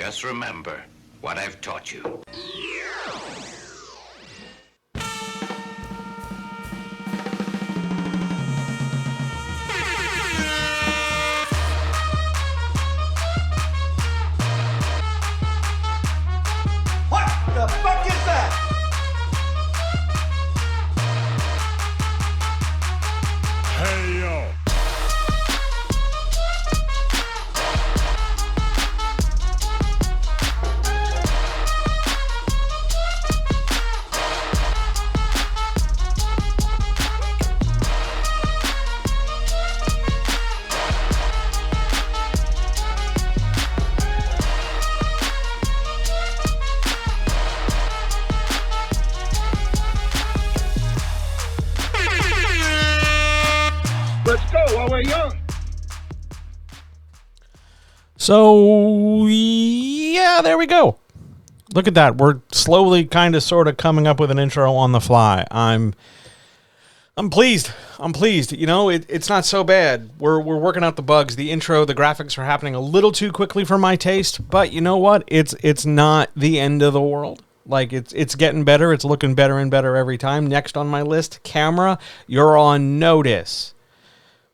Just remember what I've taught you. What the fuck is that? Hey, yo. Let's go while we're young. So, yeah, there we go. Look at that. We're slowly kind of sort of coming up with an intro on the fly. I'm pleased. I'm pleased. You know, it's not so bad. We're working out the bugs. The intro, the graphics are happening a little too quickly for my taste, but you know what? It's not the end of the world. Like, it's getting better. It's looking better and better every time. Next on my list, camera, you're on notice.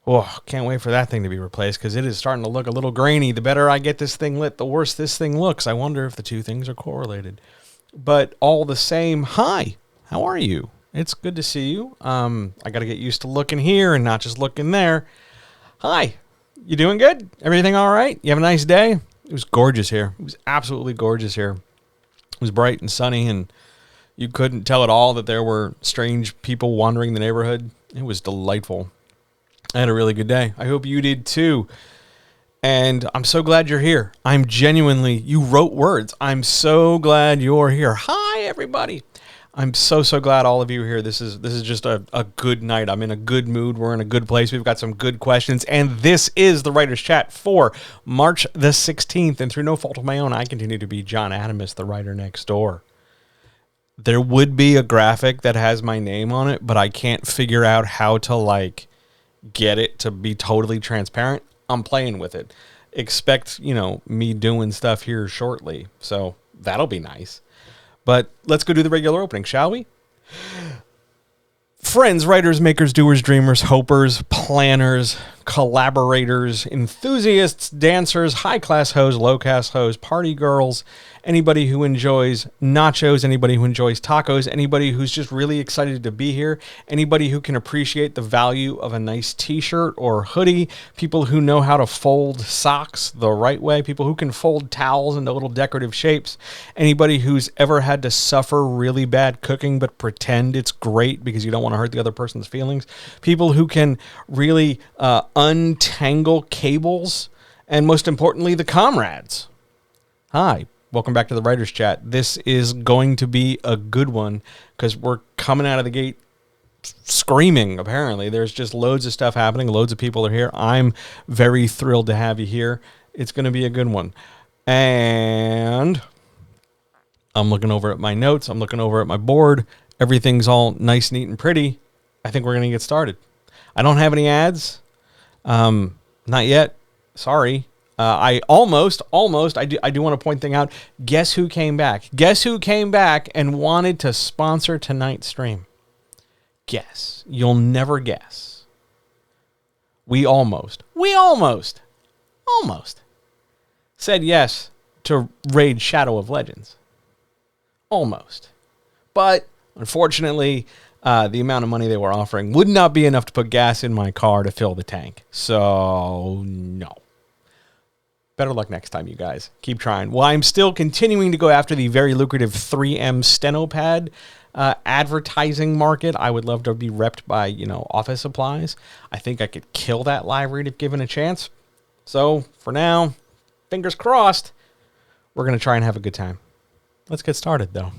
Oh, can't wait for that thing to be replaced because it is starting to look a little grainy. The better I get this thing lit, the worse this thing looks. I wonder if the two things are correlated. But all the same, hi, how are you? It's good to see you. I got to get used to looking here and not just looking there. Hi, you doing good? Everything all right? You have a nice day? It was gorgeous here. It was absolutely gorgeous here. It was bright and sunny, and you couldn't tell at all that there were strange people wandering the neighborhood. It was delightful. I had a really good day. I hope you did too. And I'm so glad you're here. I'm genuinely, you wrote words. I'm so glad you're here. Hi, everybody. I'm so glad all of you are here. This is just a good night. I'm in a good mood. We're in a good place. We've got some good questions. And this is the Writer's Chat for March the 16th. And through no fault of my own, I continue to be John Adamus, the writer next door. There would be a graphic that has my name on it, but I can't figure out how to, get it to be totally transparent. I'm playing with it. Expect, me doing stuff here shortly. So that'll be nice. But let's go do the regular opening, shall we? Friends, writers, makers, doers, dreamers, hopers, planners, collaborators, enthusiasts, dancers, high-class hoes, low-class hoes, party girls, anybody who enjoys nachos, anybody who enjoys tacos, anybody who's just really excited to be here, anybody who can appreciate the value of a nice t-shirt or hoodie, people who know how to fold socks the right way, people who can fold towels into little decorative shapes, anybody who's ever had to suffer really bad cooking but pretend it's great because you don't want to hurt the other person's feelings, people who can really untangle cables, and most importantly, the comrades. Hi. Welcome back to the Writer's Chat. This is going to be a good one because we're coming out of the gate screaming, apparently. There's just loads of stuff happening. Loads of people are here. I'm very thrilled to have you here. It's going to be a good one. And I'm looking over at my notes. I'm looking over at my board. Everything's all nice, neat, and pretty. I think we're going to get started. I don't have any ads. Not yet. Sorry. I almost, I do want to point thing out. Guess who came back? Guess who came back and wanted to sponsor tonight's stream? Guess. You'll never guess. We almost said yes to raid Shadow of Legends. Almost. But unfortunately, the amount of money they were offering would not be enough to put gas in my car to fill the tank. So, no. Better luck next time, you guys. Keep trying. Well, I'm still continuing to go after the very lucrative 3M Stenopad advertising market. I would love to be repped by, office supplies. I think I could kill that live read if given a chance. So, for now, fingers crossed, we're going to try and have a good time. Let's get started, though.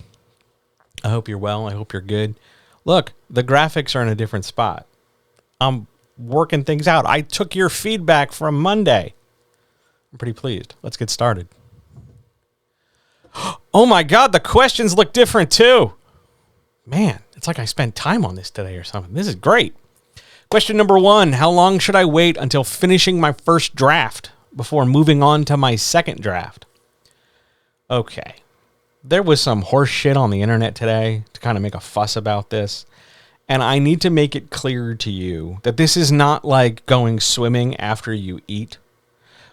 I hope you're well. I hope you're good. Look, the graphics are in a different spot. I'm working things out. I took your feedback from Monday. I'm pretty pleased. Let's get started. Oh my God, the questions look different too. Man, it's like I spent time on this today or something. This is great. Question number 1, how long should I wait until finishing my first draft before moving on to my second draft? Okay. There was some horse shit on the internet today to kind of make a fuss about this. And I need to make it clear to you that this is not like going swimming after you eat.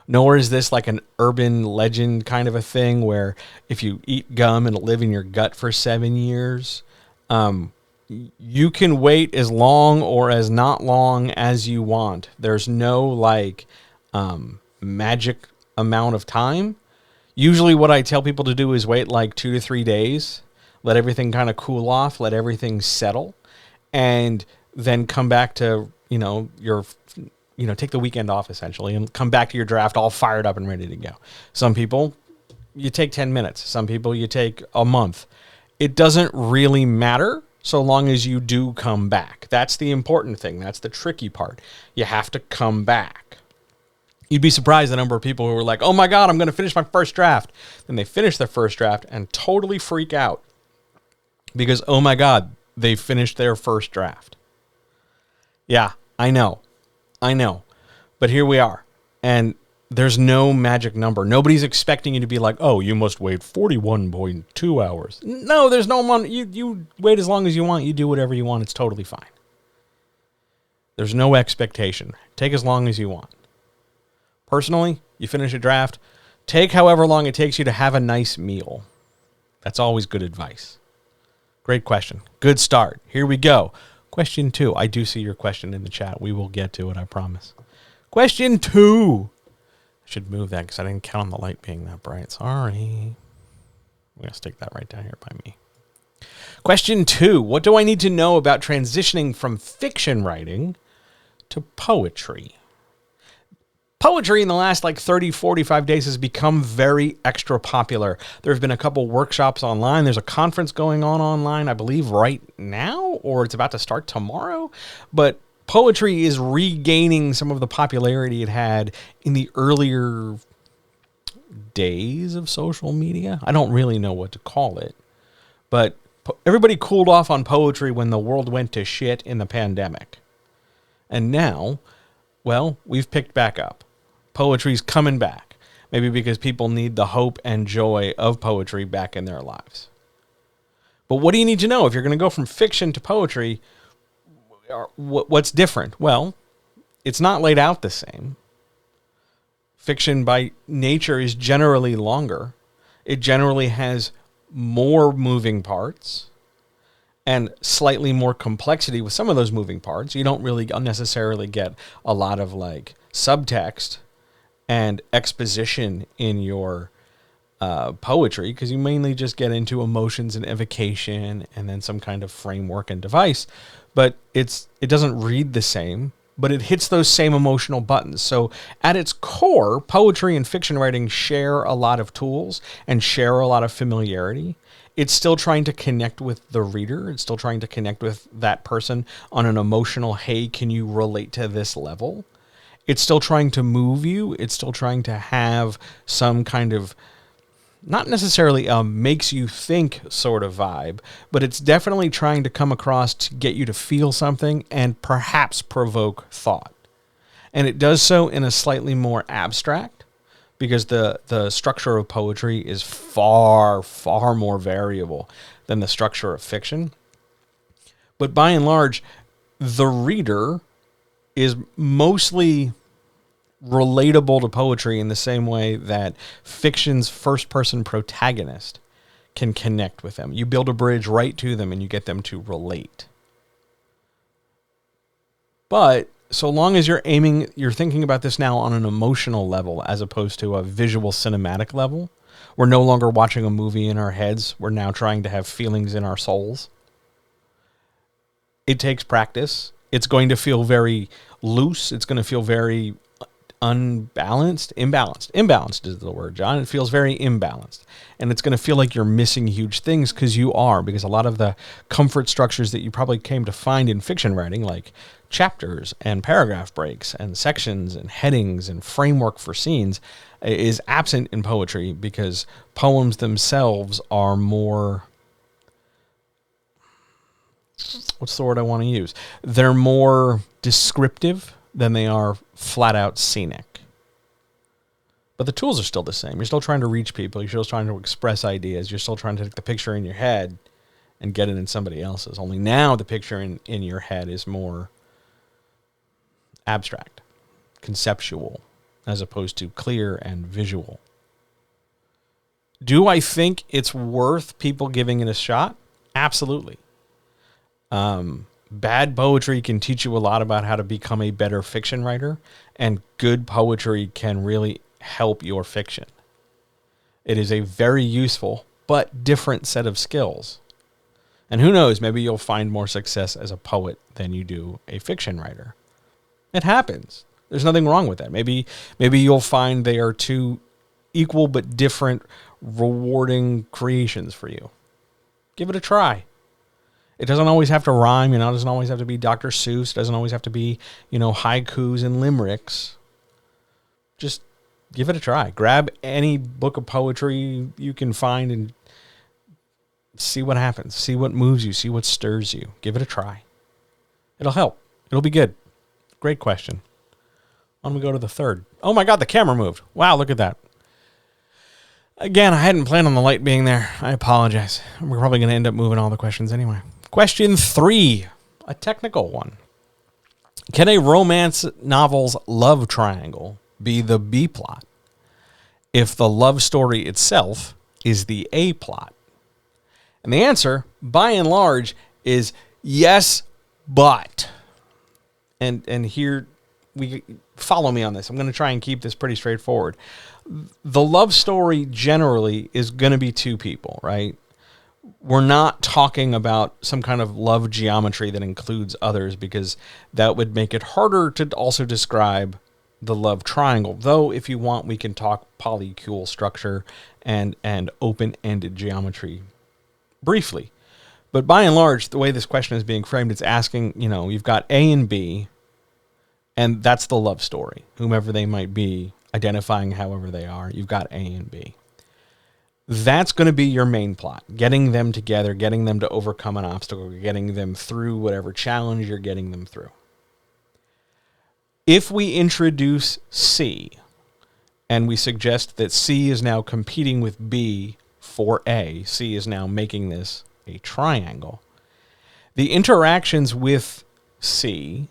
Nor is this like an urban legend kind of a thing where if you eat gum, it'll live in your gut for 7 years. You can wait as long or as not long as you want. There's no like magic amount of time. Usually what I tell people to do is wait like 2 to 3 days, let everything kind of cool off, let everything settle, and then come back to, take the weekend off essentially and come back to your draft all fired up and ready to go. Some people, you take 10 minutes. Some people, you take a month. It doesn't really matter so long as you do come back. That's the important thing. That's the tricky part. You have to come back. You'd be surprised the number of people who are like, oh my God, I'm going to finish my first draft. Then they finish their first draft and totally freak out because, oh my God, they finished their first draft. Yeah, I know. But here we are. And there's no magic number. Nobody's expecting you to be like, oh, you must wait 41.2 hours. No, there's no one. You wait as long as you want. You do whatever you want. It's totally fine. There's no expectation. Take as long as you want. Personally, you finish a draft, take however long it takes you to have a nice meal. That's always good advice. Great question. Good start. Here we go. Question 2. I do see your question in the chat. We will get to it, I promise. Question 2. I should move that because I didn't count on the light being that bright. Sorry. I'm going to stick that right down here by me. Question 2. What do I need to know about transitioning from fiction writing to poetry? Poetry in the last 30, 45 days has become very extra popular. There have been a couple workshops online. There's a conference going on online, I believe, right now, or it's about to start tomorrow. But poetry is regaining some of the popularity it had in the earlier days of social media. I don't really know what to call it. But everybody cooled off on poetry when the world went to shit in the pandemic. And now, well, we've picked back up. Poetry's coming back. Maybe because people need the hope and joy of poetry back in their lives. But what do you need to know if you're going to go from fiction to poetry? What's different? Well, it's not laid out the same. Fiction by nature is generally longer. It generally has more moving parts and slightly more complexity with some of those moving parts. You don't really unnecessarily get a lot of subtext and exposition in your poetry because you mainly just get into emotions and evocation and then some kind of framework and device. But it doesn't read the same, but it hits those same emotional buttons. So at its core, poetry and fiction writing share a lot of tools and share a lot of familiarity. It's still trying to connect with the reader. It's still trying to connect with that person on an emotional, hey, can you relate to this level? It's still trying to move you. It's still trying to have some kind of, not necessarily a makes you think sort of vibe, but it's definitely trying to come across to get you to feel something and perhaps provoke thought. And it does so in a slightly more abstract, because the structure of poetry is far, far more variable than the structure of fiction. But by and large, the reader is mostly relatable to poetry in the same way that fiction's first-person protagonist can connect with them. You build a bridge right to them and you get them to relate. But so long as you're thinking about this now on an emotional level as opposed to a visual cinematic level, we're no longer watching a movie in our heads. We're now trying to have feelings in our souls. It takes practice. It's going to feel very loose. It's going to feel very imbalanced is the word, John. It feels very imbalanced, and it's going to feel like you're missing huge things because a lot of the comfort structures that you probably came to find in fiction writing, like chapters and paragraph breaks and sections and headings and framework for scenes, is absent in poetry because poems themselves are more, what's the word I want to use? They're more descriptive than they are flat out scenic. But the tools are still the same. You're still trying to reach people. You're still trying to express ideas. You're still trying to take the picture in your head and get it in somebody else's. Only now the picture in your head is more abstract, conceptual, as opposed to clear and visual. Do I think it's worth people giving it a shot? Absolutely. Bad poetry can teach you a lot about how to become a better fiction writer, and good poetry can really help your fiction. It is a very useful but different set of skills. And who knows, maybe you'll find more success as a poet than you do a fiction writer. It happens. There's nothing wrong with that. Maybe you'll find they are two equal but different, rewarding creations for you. Give it a try. It doesn't always have to rhyme, it doesn't always have to be Dr. Seuss, it doesn't always have to be, haikus and limericks. Just give it a try. Grab any book of poetry you can find and see what happens. See what moves you, see what stirs you. Give it a try. It'll help. It'll be good. Great question. Why don't we go to the third? Oh my God, the camera moved. Wow, look at that. Again, I hadn't planned on the light being there. I apologize. We're probably going to end up moving all the questions anyway. Question 3, a technical one. Can a romance novel's love triangle be the B plot if the love story itself is the A plot? And the answer, by and large, is yes, but. And here, follow me on this. I'm going to try and keep this pretty straightforward. The love story generally is going to be two people, right? We're not talking about some kind of love geometry that includes others, because that would make it harder to also describe the love triangle. Though, if you want, we can talk polycule structure and open-ended geometry briefly. But by and large, the way this question is being framed, it's asking, you've got A and B, and that's the love story, whomever they might be, identifying however they are. You've got A and B. That's going to be your main plot, getting them together, getting them to overcome an obstacle, getting them through whatever challenge you're getting them through. If we introduce C, and we suggest that C is now competing with B for A, C is now making this a triangle, the interactions with C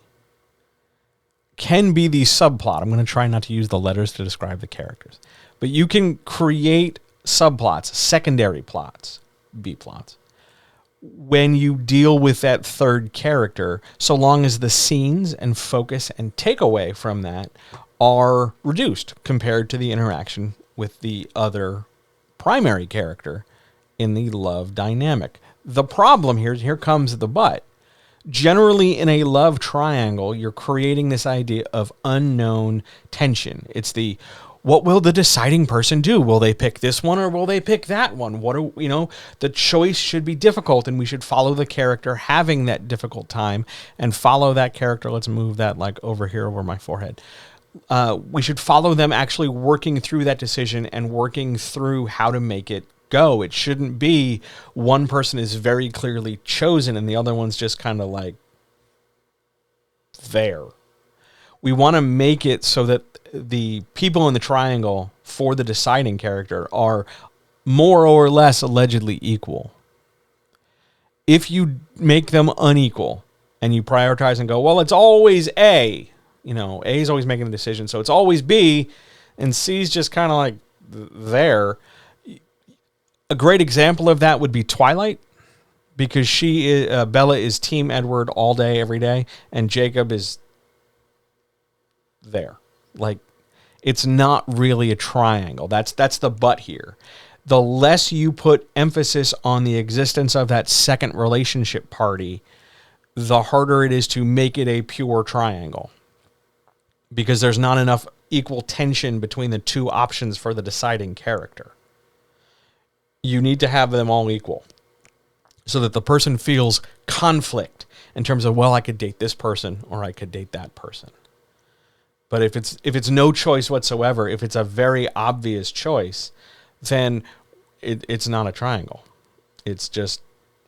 can be the subplot. I'm going to try not to use the letters to describe the characters. But you can create subplots, secondary plots, B plots, when you deal with that third character, so long as the scenes and focus and takeaway from that are reduced compared to the interaction with the other primary character in the love dynamic. The problem here comes the but. Generally, in a love triangle, you're creating this idea of unknown tension. It's the, what will the deciding person do? Will they pick this one or will they pick that one? The choice should be difficult, and we should follow the character having that difficult time and follow that character. Let's move that like over here over my forehead. We should follow them actually working through that decision and working through how to make it go. It shouldn't be one person is very clearly chosen and the other one's just kind of like there. We want to make it so that the people in the triangle for the deciding character are more or less allegedly equal. If you make them unequal and you prioritize and go, well, it's always A, A is always making the decision, so it's always B, and C's just kind of like there. A great example of that would be Twilight, because Bella is Team Edward all day, every day, and Jacob is there. Like, it's not really a triangle. That's the but here. The less you put emphasis on the existence of that second relationship party, the harder it is to make it a pure triangle, because there's not enough equal tension between the two options for the deciding character. You need to have them all equal so that the person feels conflict in terms of, well, I could date this person or I could date that person. But if it's no choice whatsoever, if it's a very obvious choice, then it's not a triangle. It's just,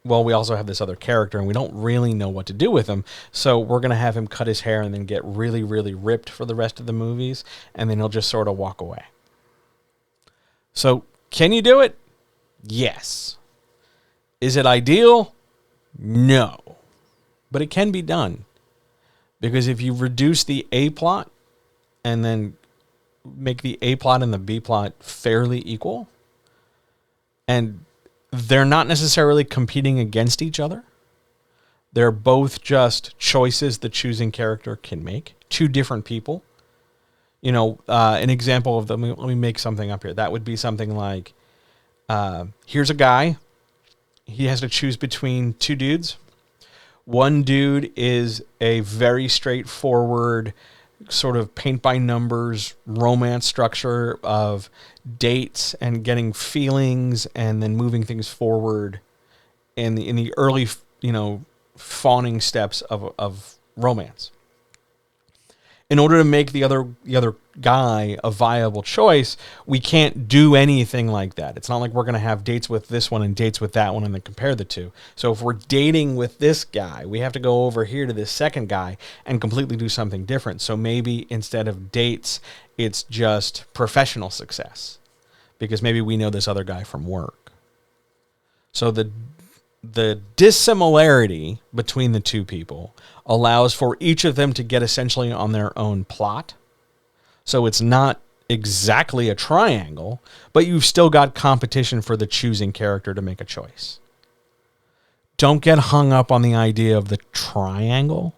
well, we also have this other character and we don't really know what to do with him, so we're going to have him cut his hair and then get really, really ripped for the rest of the movies, and then he'll just sort of walk away. So can you do it? Yes. Is it ideal? No. But it can be done. Because if you reduce the A plot and then make the A plot and the B plot fairly equal, and they're not necessarily competing against each other, they're both just choices the choosing character can make. Two different people. You know, an example of them, let me make something up here. That would be something like, here's a guy. He has to choose between two dudes. One dude is a very straightforward sort of paint by numbers romance structure of dates and getting feelings and then moving things forward in the early, fawning steps of romance. In order to make the other guy a viable choice, we can't do anything like that. It's not like we're going to have dates with this one and dates with that one and then compare the two. So if we're dating with this guy, we have to go over here to this second guy and completely do something different. So maybe instead of dates, it's just professional success, because maybe we know this other guy from work. So the dissimilarity between the two people allows for each of them to get essentially on their own plot. So it's not exactly a triangle, but you've still got competition for the choosing character to make a choice. Don't get hung up on the idea of the triangle.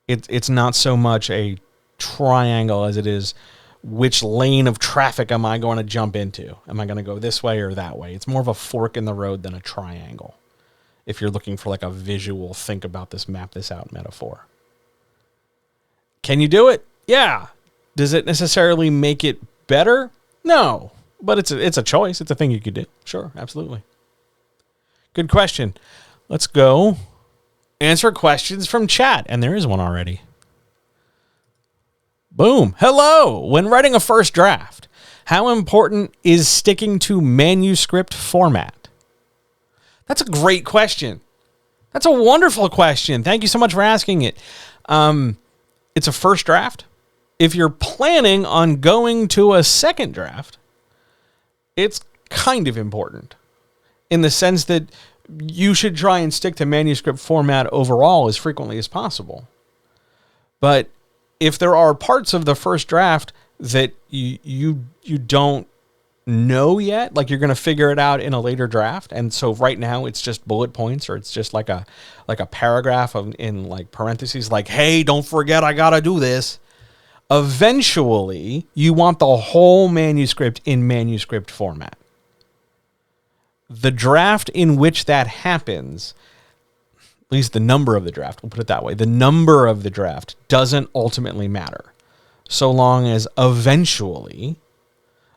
It's not so much a triangle as it is which lane of traffic am I going to jump into? Am I going to go this way or that way? It's more of a fork in the road than a triangle. If you're looking for like a visual, think about this, map this out metaphor. Can you do it? Yeah. Does it necessarily make it better? No. But it's a choice. It's a thing you could do. Sure, absolutely. Good question. Let's go answer questions from chat. And there is one already. Boom. Hello. When writing a first draft, how important is sticking to manuscript format? That's a great question. That's a wonderful question. Thank you so much for asking it. It's a first draft. If you're planning on going to a second draft, it's kind of important in the sense that you should try and stick to manuscript format overall as frequently as possible. But if there are parts of the first draft that you don't know yet, like you're going to figure it out in a later draft, and so right now it's just bullet points, or it's just like a paragraph in like parentheses, like, hey, don't forget I got to do this. Eventually, you want the whole manuscript in manuscript format. The draft in which that happens, at least the number of the draft, we'll put it that way, the number of the draft doesn't ultimately matter, so long as eventually,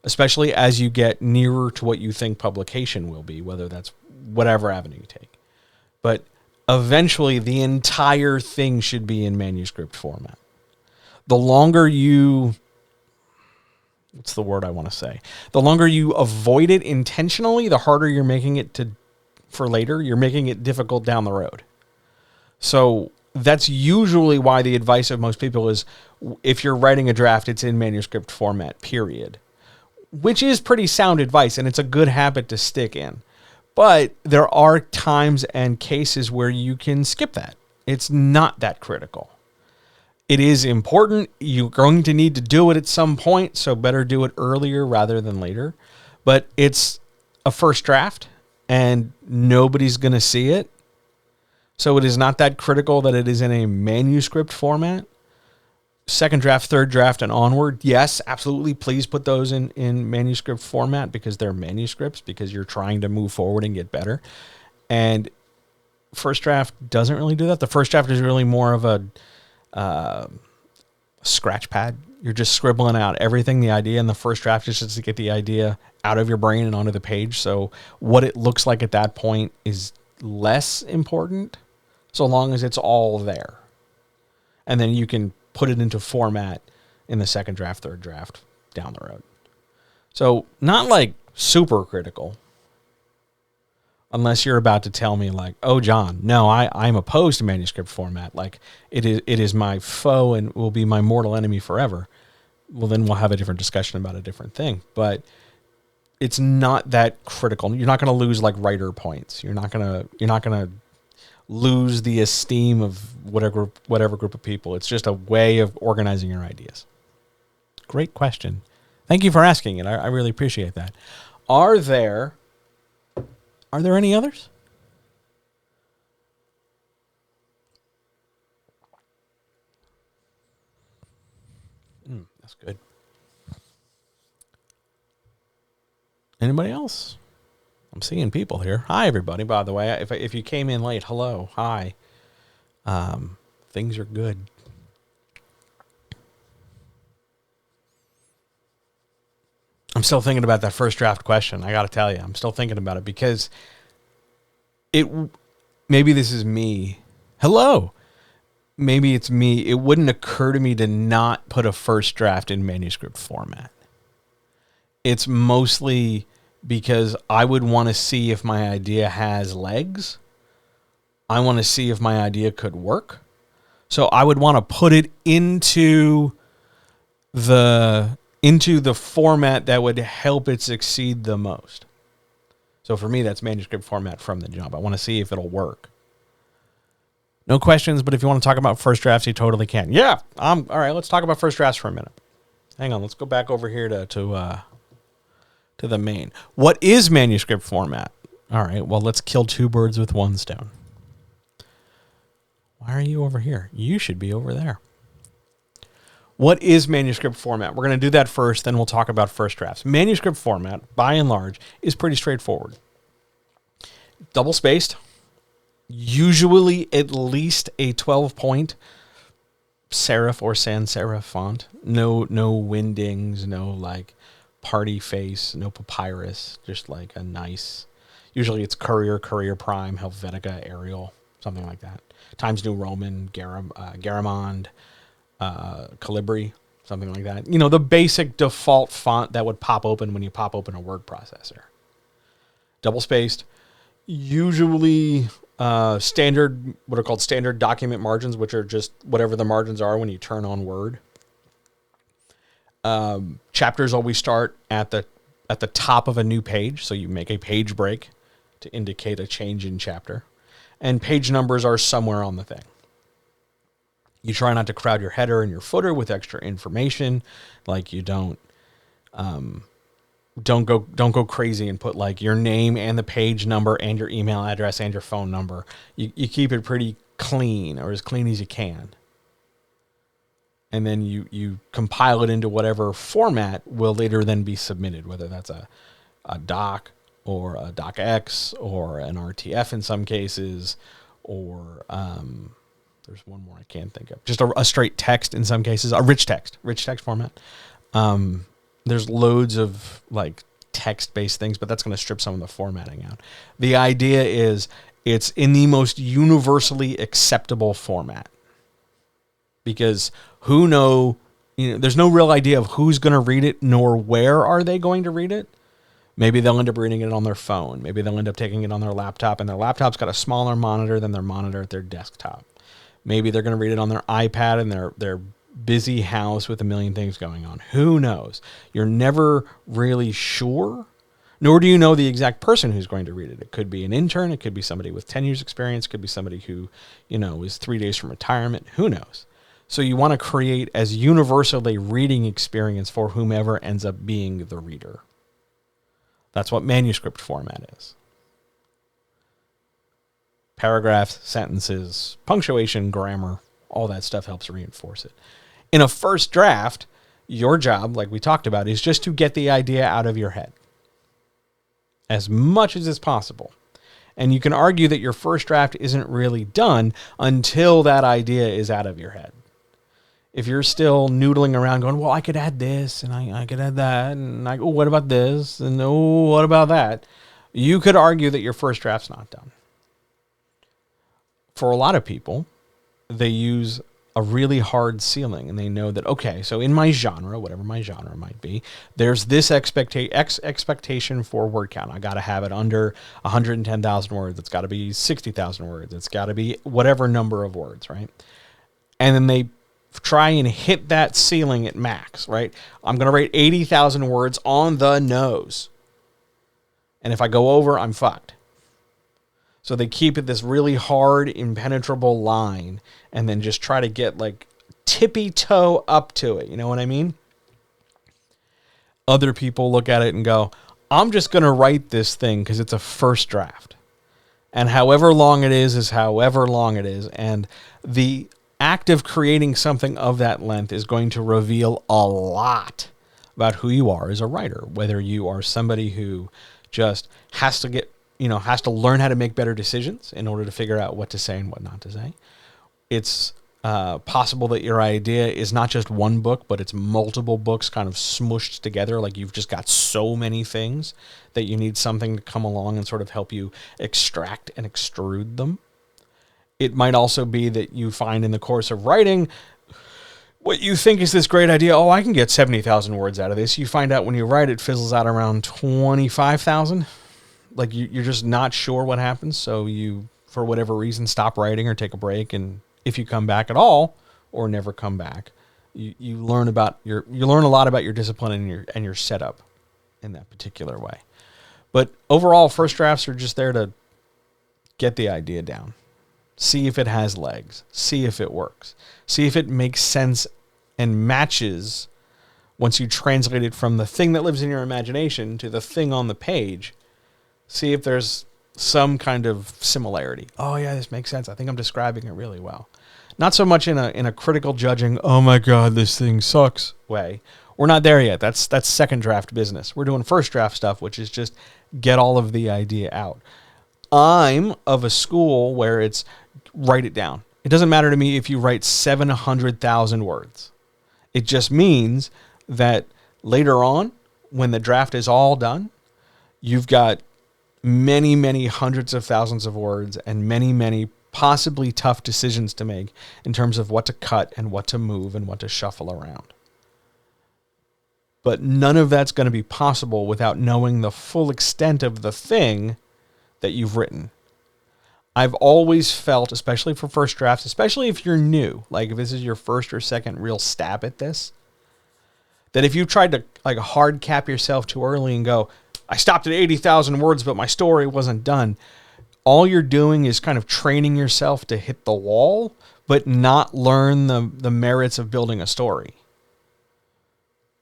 especially as you get nearer to what you think publication will be, whether that's whatever avenue you take. But eventually, the entire thing should be in manuscript format. The longer you... what's the word I want to say? The longer you avoid it intentionally, the harder you're making it for later. You're making it difficult down the road. So that's usually why the advice of most people is, if you're writing a draft, it's in manuscript format, period. Which is pretty sound advice, and it's a good habit to stick in. But there are times and cases where you can skip that. It's not that critical. It is important. You're going to need to do it at some point, so better do it earlier rather than later. But it's a first draft, and nobody's going to see it. So it is not that critical that it is in a manuscript format. Second draft, third draft, and onward, yes, absolutely. Please put those in manuscript format, because they're manuscripts, because you're trying to move forward and get better. And first draft doesn't really do that. The first draft is really more of a scratch pad. You're just scribbling out everything, the idea, and the first draft is just to get the idea out of your brain and onto the page. So what it looks like at that point is less important, so long as it's all there. And then you can put it into format in the second draft, third draft down the road. So not like super critical, unless you're about to tell me like, oh, John, no, I'm opposed to manuscript format. Like it is my foe and will be my mortal enemy forever. Well, then we'll have a different discussion about a different thing. But it's not that critical. You're not going to lose like writer points. You're not going to lose the esteem of whatever group of people. It's just a way of organizing your ideas. Great question. Thank you for asking it. I really appreciate that. Are there any others? That's good. Anybody else? I'm seeing people here. Hi, everybody. By the way, if you came in late, hello, hi. Things are good. I'm still thinking about that first draft question. I got to tell you, I'm still thinking about it because maybe this is me. Hello. Maybe it's me. It wouldn't occur to me to not put a first draft in manuscript format. It's mostly because I would want to see if my idea has legs. I want to see if my idea could work. So I would want to put it into the format that would help it succeed the most. So for me, that's manuscript format from the jump. I want to see if it'll work. No questions, but if you want to talk about first drafts, you totally can. Yeah, all right. Let's talk about first drafts for a minute. Hang on, let's go back over here to the main. What is manuscript format? All right. Well, let's kill two birds with one stone. Why are you over here? You should be over there. What is manuscript format? We're going to do that first, then we'll talk about first drafts. Manuscript format, by and large, is pretty straightforward. Double spaced. Usually at least a 12-point serif or sans serif font. No windings, no like party face, no papyrus, just like a nice, usually it's Courier Prime, Helvetica, Arial, something like that. Times New Roman, Garamond, Calibri, something like that. You know, the basic default font that would pop open when you pop open a word processor. Double spaced. Usually standard, what are called standard document margins, which are just whatever the margins are when you turn on Word. Chapters always start at the top of a new page, so you make a page break to indicate a change in chapter. And page numbers are somewhere on the thing. You try not to crowd your header and your footer with extra information, like you don't go crazy and put like your name and the page number and your email address and your phone number. You keep it pretty clean, or as clean as you can. And then you compile it into whatever format will later then be submitted, whether that's a doc or a docx or an RTF in some cases, or there's one more I can't think of. Just a straight text in some cases, a rich text format. There's loads of like text-based things, but that's going to strip some of the formatting out. The idea is it's in the most universally acceptable format, because there's no real idea of who's going to read it, nor where are they going to read it. Maybe they'll end up reading it on their phone. Maybe they'll end up taking it on their laptop, and their laptop's got a smaller monitor than their monitor at their desktop. Maybe they're going to read it on their iPad in their busy house with a million things going on. Who knows? You're never really sure, nor do you know the exact person who's going to read it. It could be an intern. It could be somebody with 10 years experience. It could be somebody who, is 3 days from retirement. Who knows? So you want to create as universal a reading experience for whomever ends up being the reader. That's what manuscript format is. Paragraphs, sentences, punctuation, grammar, all that stuff helps reinforce it. In a first draft, your job, like we talked about, is just to get the idea out of your head as much as is possible. And you can argue that your first draft isn't really done until that idea is out of your head. If you're still noodling around going, well, I could add this, and I could add that, and what about this, and what about that? You could argue that your first draft's not done. For a lot of people, they use a really hard ceiling, and they know that, okay, so in my genre, whatever my genre might be, there's this expectation for word count. I got to have it under 110,000 words. It's got to be 60,000 words. It's got to be whatever number of words, right? And then they try and hit that ceiling at max, right? I'm going to write 80,000 words on the nose. And if I go over, I'm fucked. So they keep it this really hard, impenetrable line and then just try to get like tippy toe up to it. You know what I mean? Other people look at it and go, I'm just going to write this thing because it's a first draft. And however long it is however long it is. And the act of creating something of that length is going to reveal a lot about who you are as a writer, whether you are somebody who just has to has to learn how to make better decisions in order to figure out what to say and what not to say. It's possible that your idea is not just one book, but it's multiple books kind of smushed together. Like you've just got so many things that you need something to come along and sort of help you extract and extrude them. It might also be that you find in the course of writing what you think is this great idea. Oh, I can get 70,000 words out of this. You find out when you write it fizzles out around 25,000. Like you're just not sure what happens. So you, for whatever reason, stop writing or take a break. And if you come back at all or never come back, you learn you learn a lot about your discipline and your setup in that particular way. But overall, first drafts are just there to get the idea down. See if it has legs. See if it works. See if it makes sense and matches once you translate it from the thing that lives in your imagination to the thing on the page. See if there's some kind of similarity. Oh yeah, this makes sense. I think I'm describing it really well. Not so much in a critical judging, oh my God, this thing sucks way. We're not there yet. That's second draft business. We're doing first draft stuff, which is just get all of the idea out. I'm of a school where it's write it down. It doesn't matter to me if you write 700,000 words. It just means that later on, when the draft is all done, you've got many, many hundreds of thousands of words and many, many possibly tough decisions to make in terms of what to cut and what to move and what to shuffle around. But none of that's going to be possible without knowing the full extent of the thing that you've written. I've always felt, especially for first drafts, especially if you're new, like if this is your first or second real stab at this, that if you tried to like hard cap yourself too early and go, I stopped at 80,000 words, but my story wasn't done, all you're doing is kind of training yourself to hit the wall, but not learn the merits of building a story.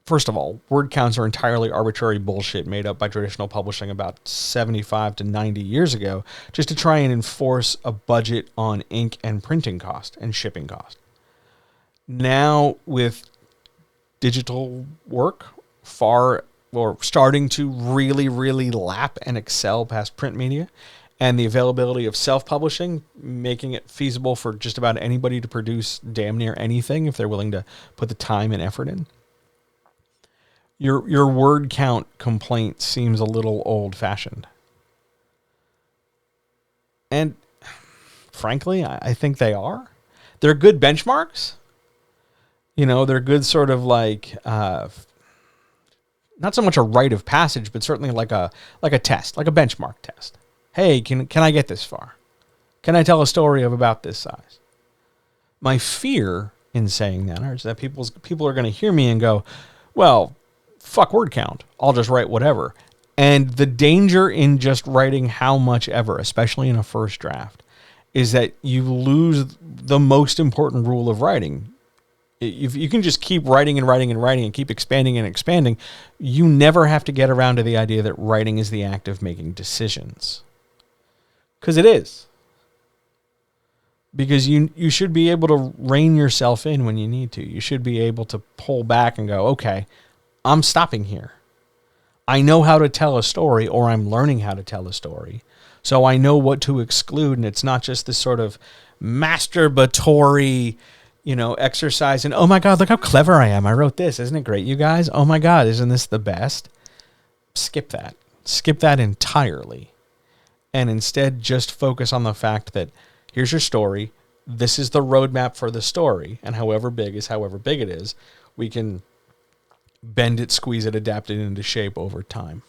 First of all, word counts are entirely arbitrary bullshit made up by traditional publishing about 75 to 90 years ago just to try and enforce a budget on ink and printing cost and shipping cost. Now, with digital work starting to really, really lap and excel past print media, and the availability of self-publishing, making it feasible for just about anybody to produce damn near anything if they're willing to put the time and effort in, your word count complaint seems a little old-fashioned. And frankly, I think they are. They're good benchmarks. They're good sort of like, not so much a rite of passage, but certainly like a test, like a benchmark test. Hey, can I get this far? Can I tell a story of about this size? My fear in saying that is that people are going to hear me and go, well, fuck word count. I'll just write whatever. And the danger in just writing how much ever, especially in a first draft, is that you lose the most important rule of writing. If you can just keep writing and writing and writing and keep expanding and expanding, you never have to get around to the idea that writing is the act of making decisions. Because it is. Because you should be able to rein yourself in when you need to. You should be able to pull back and go, okay, I'm stopping here. I know how to tell a story, or I'm learning how to tell a story. So I know what to exclude, and it's not just this sort of masturbatory, exercise and, oh my God, look how clever I am. I wrote this. Isn't it great, you guys? Oh my God, isn't this the best? Skip that. Skip that entirely. And instead just focus on the fact that here's your story. This is the roadmap for the story. And however big is however big it is, we can bend it, squeeze it, adapt it into shape over time.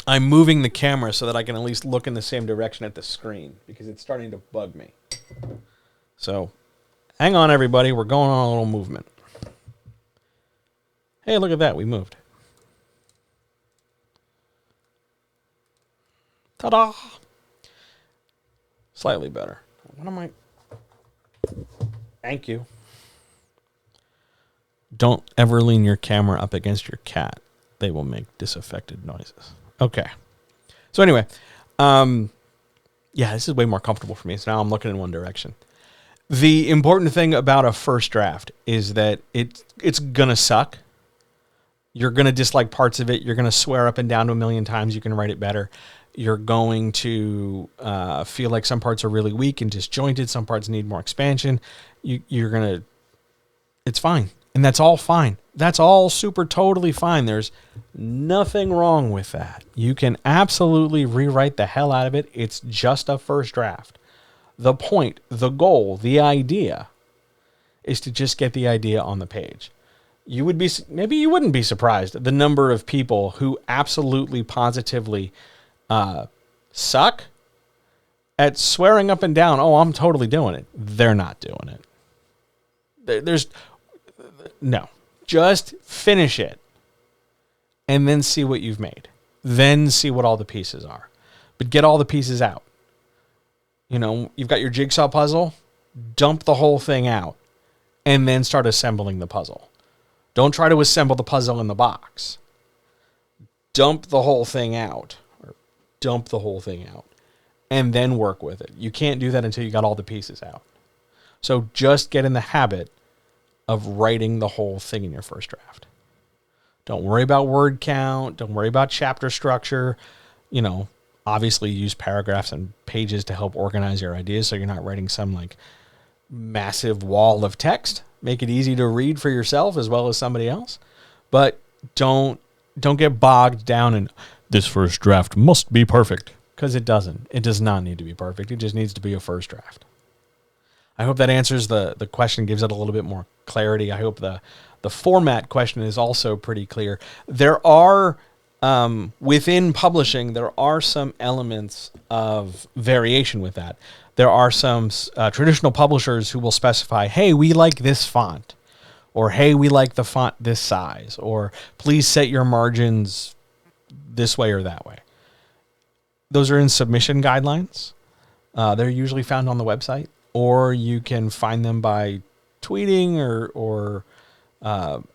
I'm moving the camera so that I can at least look in the same direction at the screen because it's starting to bug me. So hang on, everybody. We're going on a little movement. Hey, look at that. We moved. Ta-da! Slightly better. What am I... Thank you. Don't ever lean your camera up against your cat. They will make disaffected noises. Okay. So anyway, yeah, this is way more comfortable for me. So now I'm looking in one direction. The important thing about a first draft is that it's going to suck. You're going to dislike parts of it. You're going to swear up and down to a million times you can write it better. You're going to feel like some parts are really weak and disjointed. Some parts need more expansion. You're going to... It's fine. And that's all fine. That's all super totally fine. There's nothing wrong with that. You can absolutely rewrite the hell out of it. It's just a first draft. The point, the goal, the idea is to just get the idea on the page. You would be, maybe you wouldn't be surprised at the number of people who absolutely positively suck at swearing up and down, oh, I'm totally doing it. They're not doing it. There's no. Just finish it and then see what you've made. Then see what all the pieces are. But get all the pieces out. You know, you've got your jigsaw puzzle, dump the whole thing out and then start assembling the puzzle. Don't try to assemble the puzzle in the box. Dump the whole thing out. Dump the whole thing out. And then work with it. You can't do that until you got all the pieces out. So just get in the habit of writing the whole thing in your first draft. Don't worry about word count. Don't worry about chapter structure. You know, obviously use paragraphs and pages to help organize your ideas so you're not writing some like massive wall of text. Make it easy to read for yourself as well as somebody else. But don't get bogged down in this first draft must be perfect, because it doesn't. It does not need to be perfect. It just needs to be a first draft. I hope that answers the question, gives it a little bit more clarity. I hope the format question is also pretty clear. There are, within publishing, there are some elements of variation with that. There are some traditional publishers who will specify, hey, we like this font, or hey, we like the font this size, or please set your margins this way or that way. Those are in submission guidelines. They're usually found on the website, or you can find them by tweeting or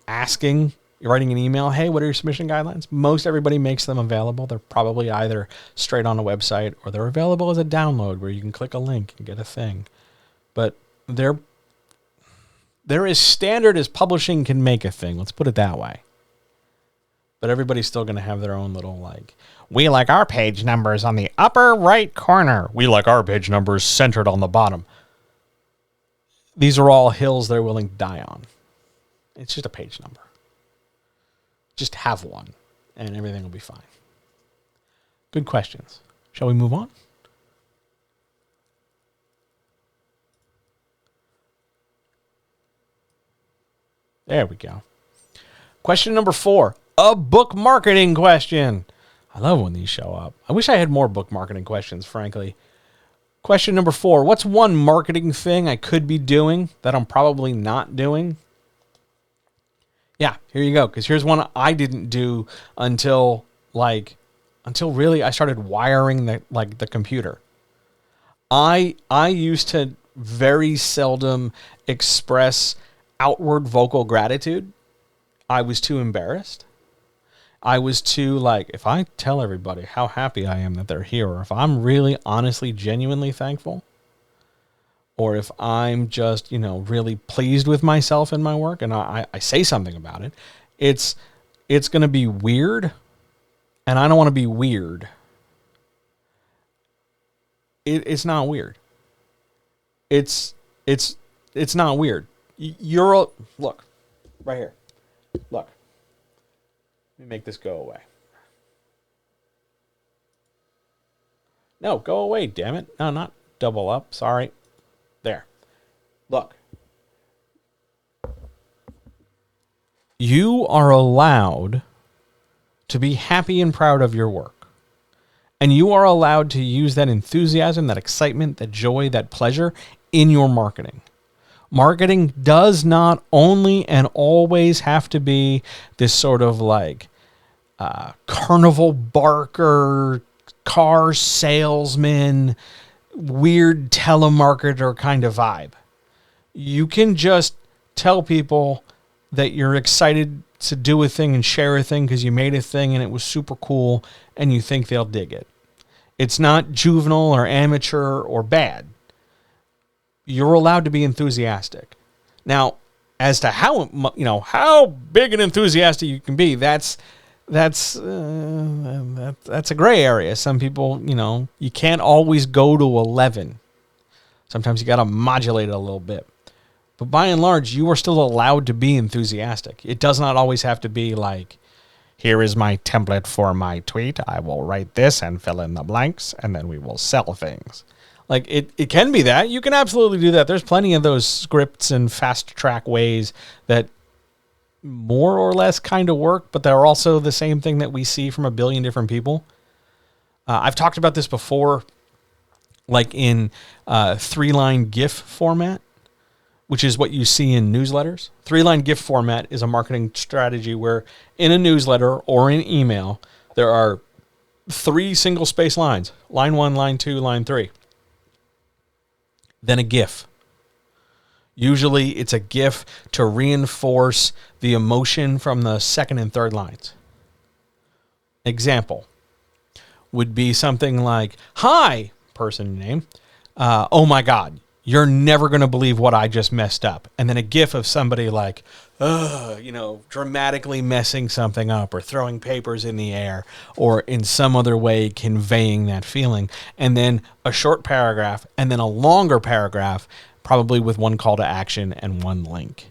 asking, writing an email, hey, what are your submission guidelines? Most everybody makes them available. They're probably either straight on a website or they're available as a download where you can click a link and get a thing. But they're as standard as publishing can make a thing. Let's put it that way. But everybody's still going to have their own little, like, we like our page numbers on the upper right corner. We like our page numbers centered on the bottom. These are all hills they're willing to die on. It's just a page number. Just have one, and everything will be fine. Good questions. Shall we move on? There we go. Question number 4. A book marketing question. I love when these show up. I wish I had more book marketing questions, frankly. Question number 4. What's one marketing thing I could be doing that I'm probably not doing? Yeah, here you go. Because here's one I didn't do until really I started wiring the computer. I used to very seldom express outward vocal gratitude. I was too embarrassed. I was too if I tell everybody how happy I am that they're here, or if I'm really honestly, genuinely thankful, or if I'm just, really pleased with myself and my work, and I say something about it, it's going to be weird, and I don't want to be weird. It's not weird. It's not weird. Look, right here. Look. Let me make this go away. No, go away, damn it. No, not double up. Sorry. There. Look. You are allowed to be happy and proud of your work. And you are allowed to use that enthusiasm, that excitement, that joy, that pleasure in your marketing. Marketing does not only and always have to be this sort of like carnival barker, car salesman, weird telemarketer kind of vibe. You can just tell people that you're excited to do a thing and share a thing because you made a thing and it was super cool and you think they'll dig it. It's not juvenile or amateur or bad. You're allowed to be enthusiastic. Now, as to how big and enthusiastic you can be, that's a gray area. Some people, you can't always go to 11. Sometimes you got to modulate it a little bit. But by and large, you are still allowed to be enthusiastic. It does not always have to be like, here is my template for my tweet. I will write this and fill in the blanks, and then we will sell things. Like, it can be that. You can absolutely do that. There's plenty of those scripts and fast track ways that more or less kind of work, but they're also the same thing that we see from a billion different people. I've talked about this before, like in 3-line GIF format, which is what you see in newsletters. 3-line GIF format is a marketing strategy where in a newsletter or in email, there are 3 single space lines, line 1, line 2, line 3. Then a GIF. Usually it's a GIF to reinforce the emotion from the second and third lines. Example would be something like, hi, person name, oh my God, you're never going to believe what I just messed up. And then a GIF of somebody like, dramatically messing something up or throwing papers in the air or in some other way conveying that feeling. And then a short paragraph and then a longer paragraph, probably with one call to action and one link.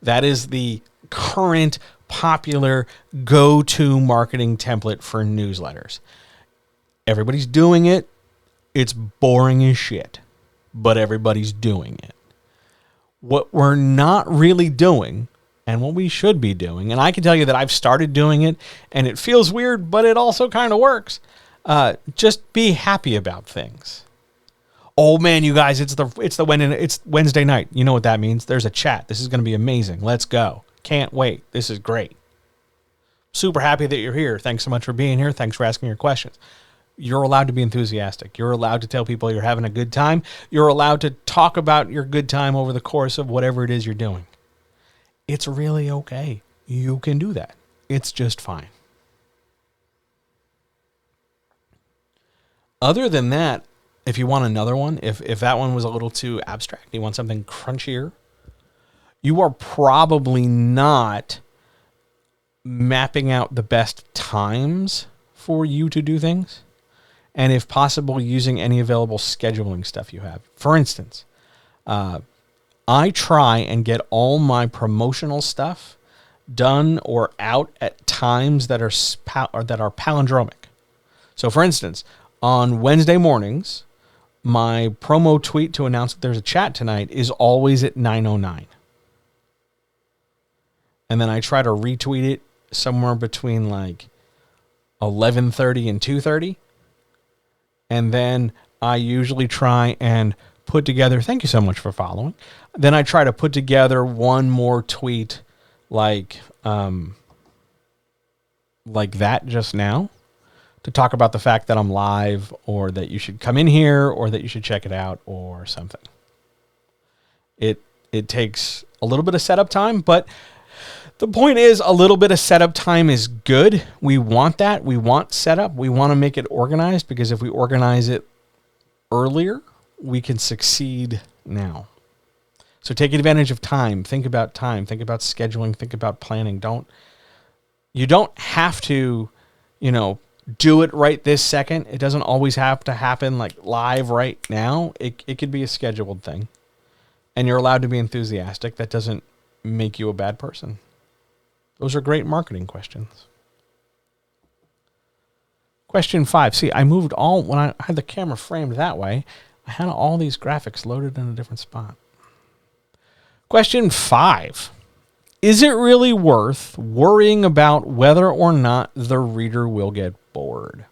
That is the current popular go-to marketing template for newsletters. Everybody's doing it. It's boring as shit, but everybody's doing it. What we're not really doing, and what we should be doing, and I can tell you that I've started doing it, and it feels weird, but it also kind of works. Just be happy about things. Oh man, you guys, it's Wednesday night. You know what that means? There's a chat. This is going to be amazing. Let's go. Can't wait. This is great. Super happy that you're here. Thanks so much for being here. Thanks for asking your questions. You're allowed to be enthusiastic. You're allowed to tell people you're having a good time. You're allowed to talk about your good time over the course of whatever it is you're doing. It's really okay. You can do that. It's just fine. Other than that, if you want another one, if that one was a little too abstract, you want something crunchier, you are probably not mapping out the best times for you to do things. And if possible, using any available scheduling stuff you have. For instance, I try and get all my promotional stuff done or out at times that are palindromic. So for instance, on Wednesday mornings, my promo tweet to announce that there's a chat tonight is always at 9:09. And then I try to retweet it somewhere between like 11:30 and 2:30. And then I usually try and put together, thank you so much for following. Then I try to put together one more tweet like that just now to talk about the fact that I'm live or that you should come in here or that you should check it out or something. It takes a little bit of setup time, but the point is a little bit of setup time is good. We want that. We want setup. We want to make it organized because if we organize it earlier, we can succeed now. So take advantage of time. Think about time. Think about scheduling. Think about planning. You don't have to, do it right this second. It doesn't always have to happen like live right now. It could be a scheduled thing. And you're allowed to be enthusiastic. That doesn't make you a bad person. Those are great marketing questions. Question 5. See, I moved when I had the camera framed that way, I had all these graphics loaded in a different spot. Question 5. Is it really worth worrying about whether or not the reader will get bored?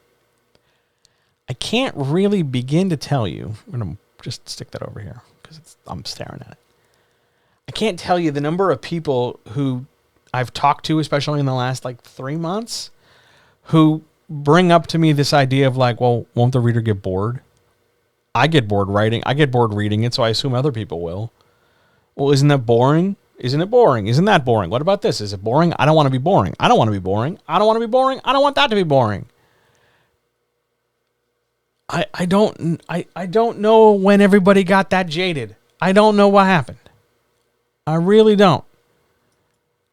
I can't really begin to tell you. I'm going to just stick that over here because I'm staring at it. I can't tell you the number of people who I've talked to, especially in the last like 3 months, who bring up to me this idea of like, well, won't the reader get bored? I get bored writing. I get bored reading it, so I assume other people will. Well, isn't that boring? Isn't it boring? Isn't that boring? What about this? Is it boring? I don't want to be boring. I don't want to be boring. I don't want to be boring. I don't want that to be boring. I don't know when everybody got that jaded. I don't know what happened. I really don't.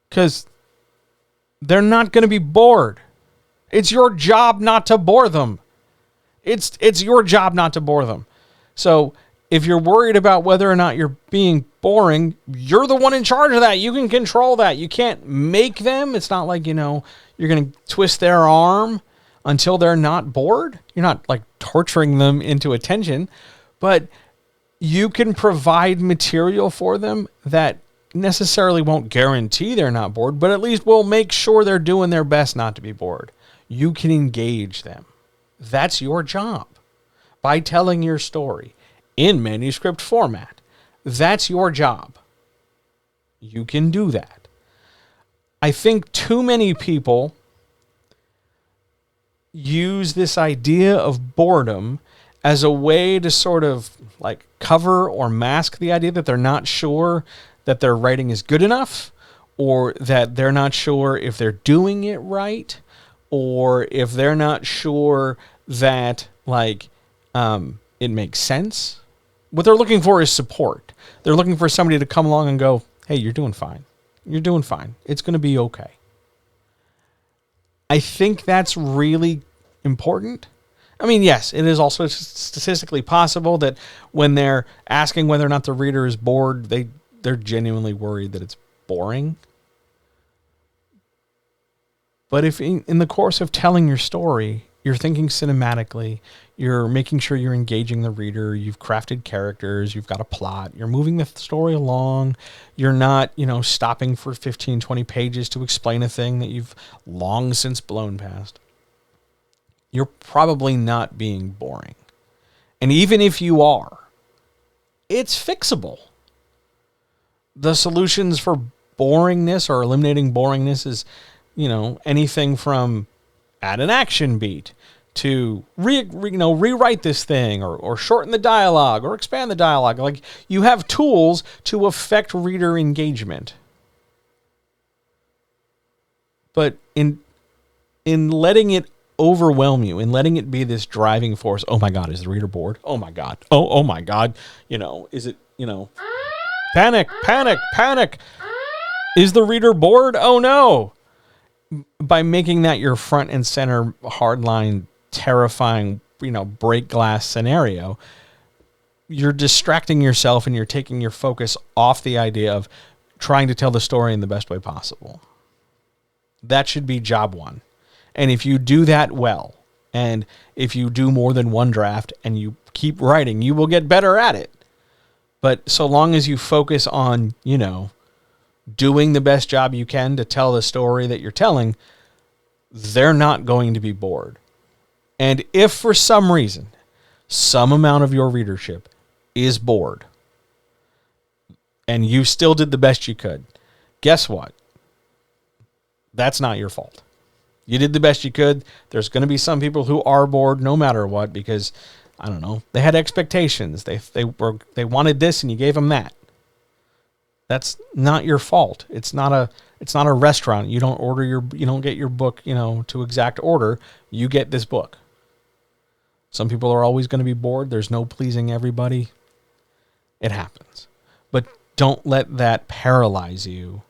Because they're not going to be bored. It's your job not to bore them. It's your job not to bore them. So if you're worried about whether or not you're being boring, you're the one in charge of that. You can control that. You can't make them. It's not like, you're going to twist their arm until they're not bored. You're not like torturing them into attention, but you can provide material for them that necessarily won't guarantee they're not bored, but at least will make sure they're doing their best not to be bored. You can engage them. That's your job. By telling your story in manuscript format. That's your job. You can do that. I think too many people use this idea of boredom as a way to sort of like cover or mask the idea that they're not sure that their writing is good enough, or that they're not sure if they're doing it right, or if they're not sure that it makes sense. What they're looking for is support. They're looking for somebody to come along and go, hey, you're doing fine. You're doing fine. It's going to be okay. I think that's really important. I mean, yes, it is also statistically possible that when they're asking whether or not the reader is bored, they're genuinely worried that it's boring. But if in the course of telling your story, you're thinking cinematically, you're making sure you're engaging the reader, you've crafted characters, you've got a plot, you're moving the story along, you're not, stopping for 15, 20 pages to explain a thing that you've long since blown past, you're probably not being boring. And even if you are, it's fixable. The solutions for boringness or eliminating boringness is, anything from add an action beat to rewrite this thing or shorten the dialogue or expand the dialogue. Like, you have tools to affect reader engagement. But in letting it overwhelm you, in letting it be this driving force, oh my God, is the reader bored? Oh my God. Oh my God. Is it, panic, panic, panic. Is the reader bored? Oh no. By making that your front and center hardline, terrifying, break glass scenario, you're distracting yourself and you're taking your focus off the idea of trying to tell the story in the best way possible. That should be job one. And if you do that well, and if you do more than one draft and you keep writing, you will get better at it. But so long as you focus on, doing the best job you can to tell the story that you're telling, they're not going to be bored. And if for some reason, some amount of your readership is bored, and you still did the best you could, guess what? That's not your fault. You did the best you could. There's going to be some people who are bored no matter what because, I don't know, they had expectations. They wanted this and you gave them that. That's not your fault. It's not a restaurant. You don't get your book, to exact order. You get this book. Some people are always going to be bored. There's no pleasing everybody. It happens. But don't let that paralyze you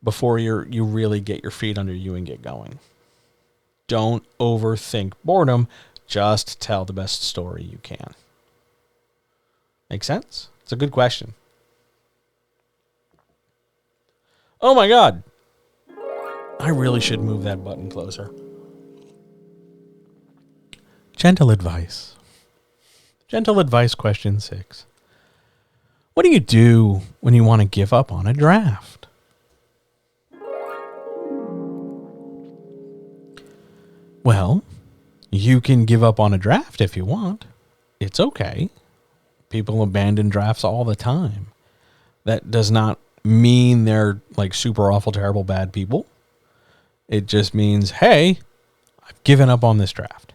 before you really get your feet under you and get going. Don't overthink boredom. Just tell the best story you can. Make sense? It's a good question. Oh my God. I really should move that button closer. Gentle advice. Gentle advice question 6. What do you do when you want to give up on a draft? Well, you can give up on a draft if you want. It's okay. People abandon drafts all the time. That does not mean they're like super awful, terrible, bad people. It just means, hey, I've given up on this draft.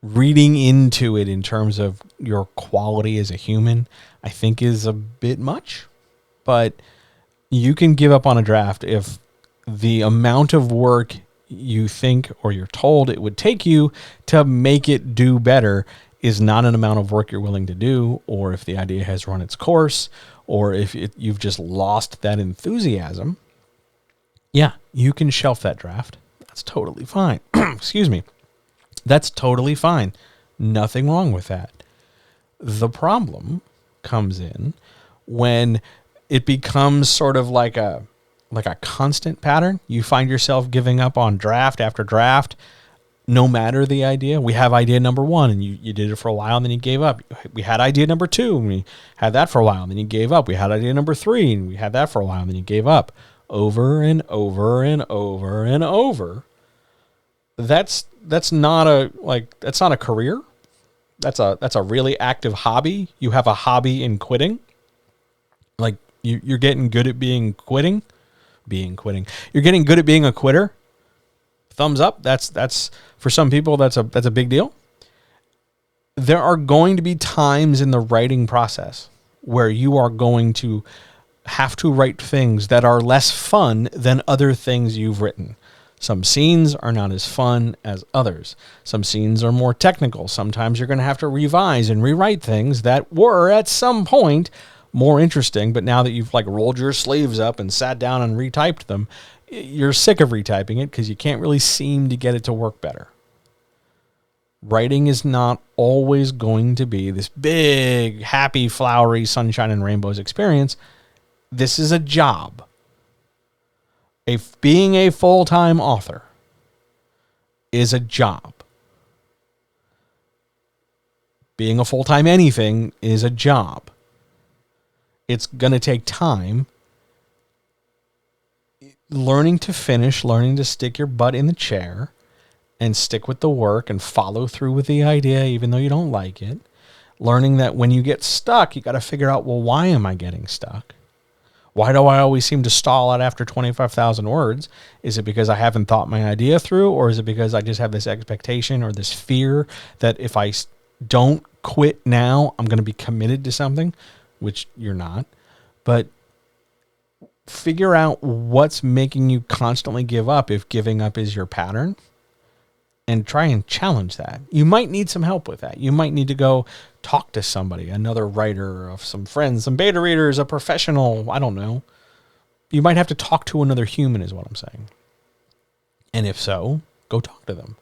Reading into it in terms of your quality as a human, I think is a bit much. But you can give up on a draft if the amount of work you think or you're told it would take you to make it do better is not an amount of work you're willing to do, or if the idea has run its course, or if you've just lost that enthusiasm. Yeah, you can shelf that draft. That's totally fine. Excuse me. That's totally fine. Nothing wrong with that. The problem comes in when it becomes sort of like a constant pattern. You find yourself giving up on draft after draft, no matter the idea. We have idea number one, and you did it for a while, and then you gave up. We had idea number two, and we had that for a while, and then you gave up. We had idea number three, and we had that for a while, and then you gave up. Over and over and over and over. That's not a career. That's a really active hobby. You have a hobby in quitting. Like you're getting good at being quitting. You're getting good at being a quitter. Thumbs up. That's for some people that's a big deal. There are going to be times in the writing process where you are going to have to write things that are less fun than other things you've written. Some scenes are not as fun as others. Some scenes are more technical. Sometimes you're going to have to revise and rewrite things that were at some point more interesting, but now that you've like rolled your sleeves up and sat down and retyped them, you're sick of retyping it because you can't really seem to get it to work better. Writing is not always going to be this big, happy, flowery, sunshine and rainbows experience. This is a job. Being a full-time author is a job. Being a full-time anything is a job. It's going to take time. Learning to finish, learning to stick your butt in the chair and stick with the work and follow through with the idea even though you don't like it. Learning that when you get stuck, you got to figure out, well, why am I getting stuck? Why do I always seem to stall out after 25,000 words? Is it because I haven't thought my idea through, or is it because I just have this expectation or this fear that if I don't quit now, I'm going to be committed to something, which you're not. But figure out what's making you constantly give up if giving up is your pattern, and try and challenge that. You might need some help with that. You might need to go talk to somebody, another writer, of some friends, some beta readers, a professional, I don't know. You might have to talk to another human is what I'm saying. And if so, go talk to them.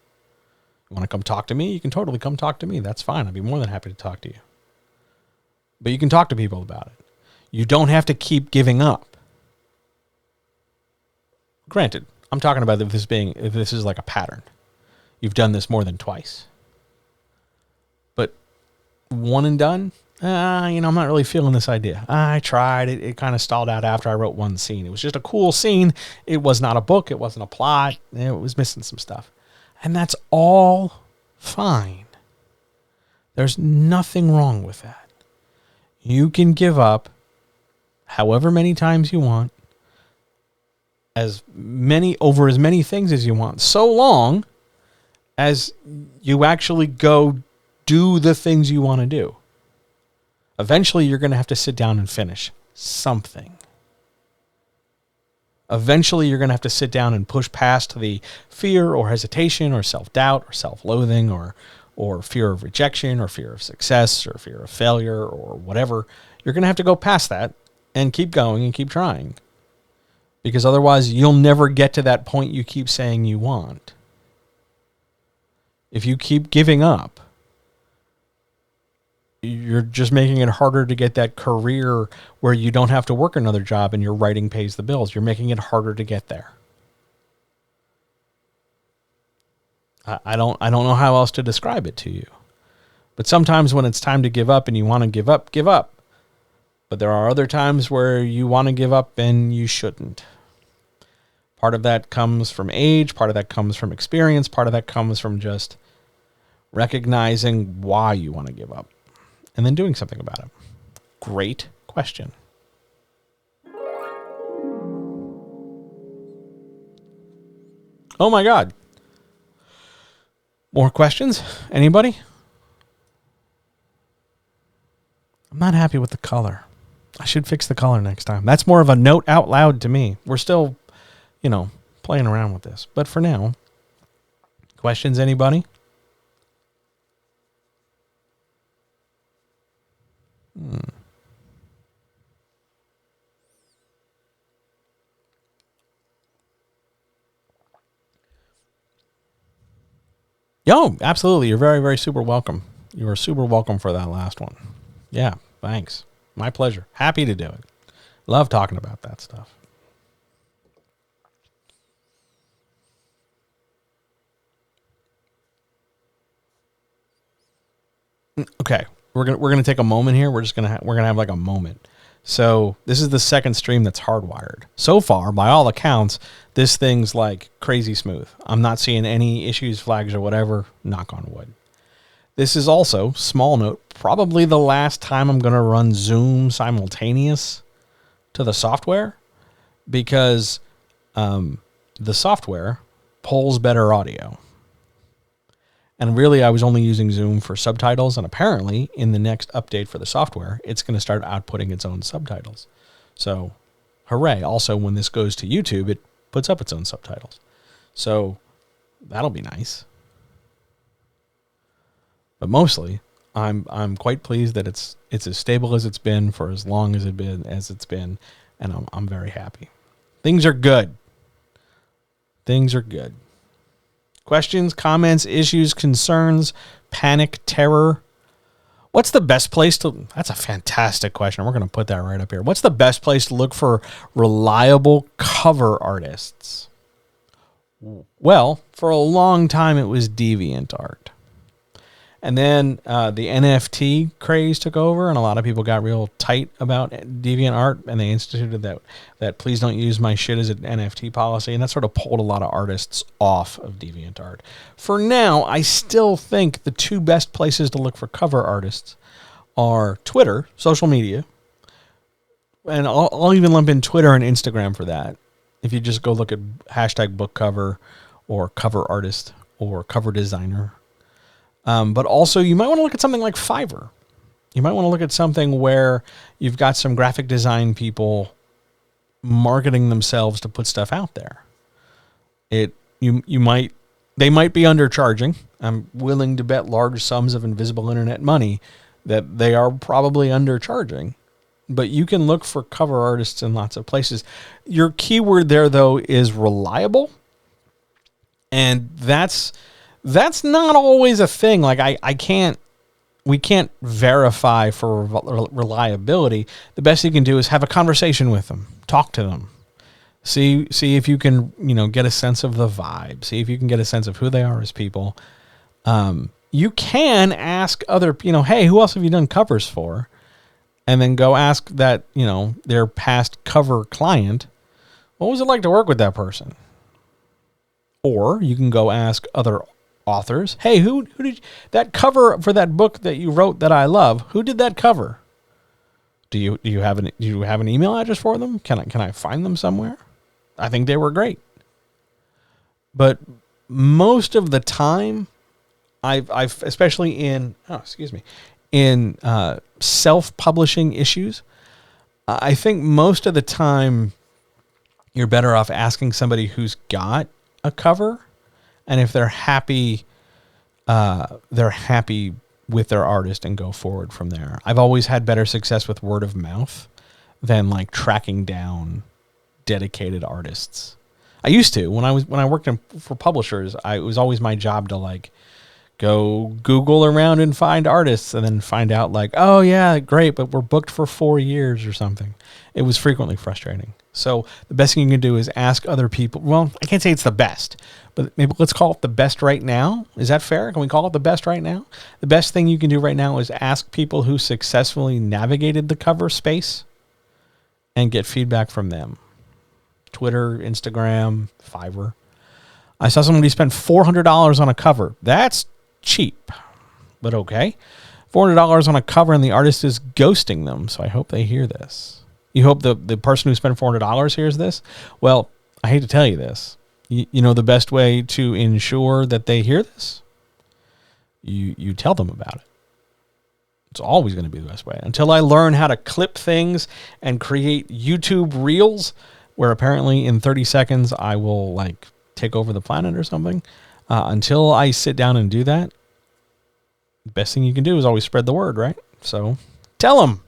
You want to come talk to me? You can totally come talk to me. That's fine. I'd be more than happy to talk to you. But you can talk to people about it. You don't have to keep giving up. Granted, I'm talking about if this is like a pattern. You've done this more than twice. But one and done, I'm not really feeling this idea. I tried. It kind of stalled out after I wrote one scene. It was just a cool scene. It was not a book. It wasn't a plot. It was missing some stuff. And that's all fine. There's nothing wrong with that. You can give up however many times you want, as many things as you want, so long as you actually go do the things you want to do. Eventually, you're going to have to sit down and finish something. Eventually, you're going to have to sit down and push past the fear or hesitation or self-doubt or self-loathing or fear of rejection or fear of success or fear of failure or whatever. You're going to have to go past that and keep going and keep trying. Because otherwise, you'll never get to that point you keep saying you want. If you keep giving up, you're just making it harder to get that career where you don't have to work another job and your writing pays the bills. You're making it harder to get there. I don't know how else to describe it to you. But sometimes when it's time to give up and you want to give up, give up. But there are other times where you want to give up and you shouldn't. Part of that comes from age. Part of that comes from experience. Part of that comes from just recognizing why you want to give up and then doing something about it. Great question. Oh my God. More questions? Anybody? I'm not happy with the color. I should fix the color next time. That's more of a note out loud to me. We're still, playing around with this. But for now, questions, anybody? Yo, absolutely. You're very, very super welcome. You are super welcome for that last one. Yeah, thanks. My pleasure. Happy to do it. Love talking about that stuff. Okay, we're gonna take a moment here. We're gonna have like a moment. So this is the second stream that's hardwired. So far, by all accounts, this thing's like crazy smooth. I'm not seeing any issues, flags, or whatever. Knock on wood. This is also, small note, probably the last time I'm gonna run Zoom simultaneous to the software, because the software pulls better audio. And really, I was only using Zoom for subtitles, and apparently, in the next update for the software, it's going to start outputting its own subtitles. So, hooray. Also, when this goes to YouTube, it puts up its own subtitles. So, that'll be nice. But mostly, I'm quite pleased that it's as stable as it's been for as long as it's been, and I'm very happy. Things are good. Things are good. Questions, comments, issues, concerns, panic, terror. What's the best place to... That's a fantastic question. We're going to put that right up here. What's the best place to look for reliable cover artists? Well, for a long time, it was DeviantArt. And then the NFT craze took over, and a lot of people got real tight about DeviantArt, and they instituted that please don't use my shit as an NFT policy, and that sort of pulled a lot of artists off of DeviantArt. For now, I still think the two best places to look for cover artists are Twitter, social media, and I'll even lump in Twitter and Instagram for that. If you just go look at hashtag book cover or cover artist or cover designer. But also, you might want to look at something like Fiverr. You might want to look at something where you've got some graphic design people marketing themselves to put stuff out there. They might be undercharging. I'm willing to bet large sums of invisible internet money that they are probably undercharging. But you can look for cover artists in lots of places. Your keyword there, though, is reliable, and that's not always a thing. Like we can't verify for reliability. The best you can do is have a conversation with them, talk to them, see if you can, get a sense of the vibe, see if you can get a sense of who they are as people. You can ask other, hey, who else have you done covers for? And then go ask that, their past cover client, what was it like to work with that person? Or you can go ask other authors, hey, who did that cover for that book that you wrote that I love? Who did that cover? Do you have an email address for them? Can I find them somewhere? I think they were great. But most of the time, I've especially in self-publishing issues, I think most of the time you're better off asking somebody who's got a cover. And if they're happy with their artist and go forward from there. I've always had better success with word of mouth than like tracking down dedicated artists. I used to when I worked for publishers. It was always my job to like go Google around and find artists, and then find out like, oh yeah, great, but we're booked for 4 years or something. It was frequently frustrating. So the best thing you can do is ask other people. Well, I can't say it's the best, but maybe let's call it the best right now. Is that fair? Can we call it the best right now? The best thing you can do right now is ask people who successfully navigated the cover space and get feedback from them. Twitter, Instagram, Fiverr. I saw somebody spend $400 on a cover. That's cheap, but okay. $400 on a cover and the artist is ghosting them. So I hope they hear this. You hope the person who spent $400 hears this? Well, I hate to tell you this. You know the best way to ensure that they hear this? You tell them about it. It's always going to be the best way. Until I learn how to clip things and create YouTube reels, where apparently in 30 seconds I will like take over the planet or something. Until I sit down and do that, the best thing you can do is always spread the word, right? So tell them.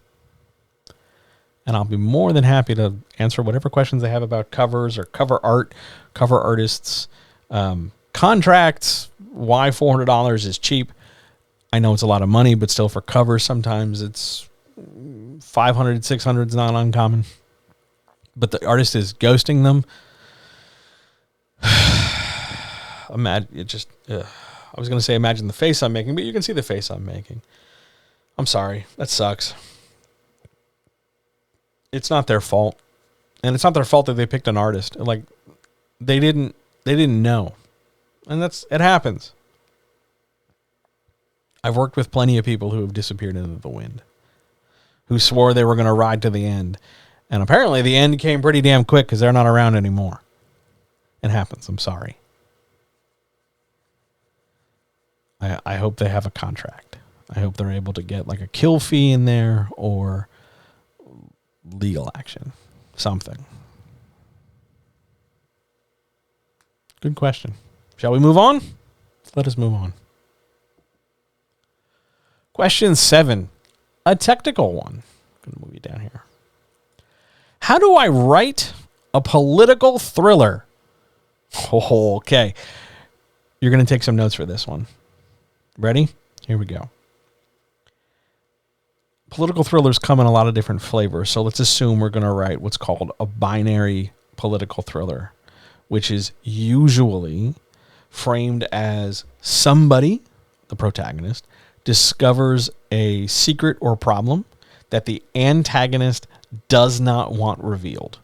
And I'll be more than happy to answer whatever questions they have about covers or cover art, cover artists, contracts, why $400 is cheap. I know it's a lot of money, but still for covers, sometimes it's 500, 600 is not uncommon. But the artist is ghosting them. Imagine it just. I was going to say imagine the face I'm making, but you can see the face I'm making. I'm sorry. That sucks. It's not their fault. And it's not their fault that they picked an artist. Like they didn't know. And it happens. I've worked with plenty of people who have disappeared into the wind, who swore they were going to ride to the end. And apparently the end came pretty damn quick because they're not around anymore. It happens. I'm sorry. I hope they have a contract. I hope they're able to get like a kill fee in there or legal action. Something. Good question. Shall we move on? Let us move on. Question 7. A technical one. I'm going to move you down here. How do I write a political thriller? Oh, okay. You're going to take some notes for this one. Ready? Here we go. Political thrillers come in a lot of different flavors. So let's assume we're going to write what's called a binary political thriller, which is usually framed as somebody, the protagonist, discovers a secret or problem that the antagonist does not want revealed.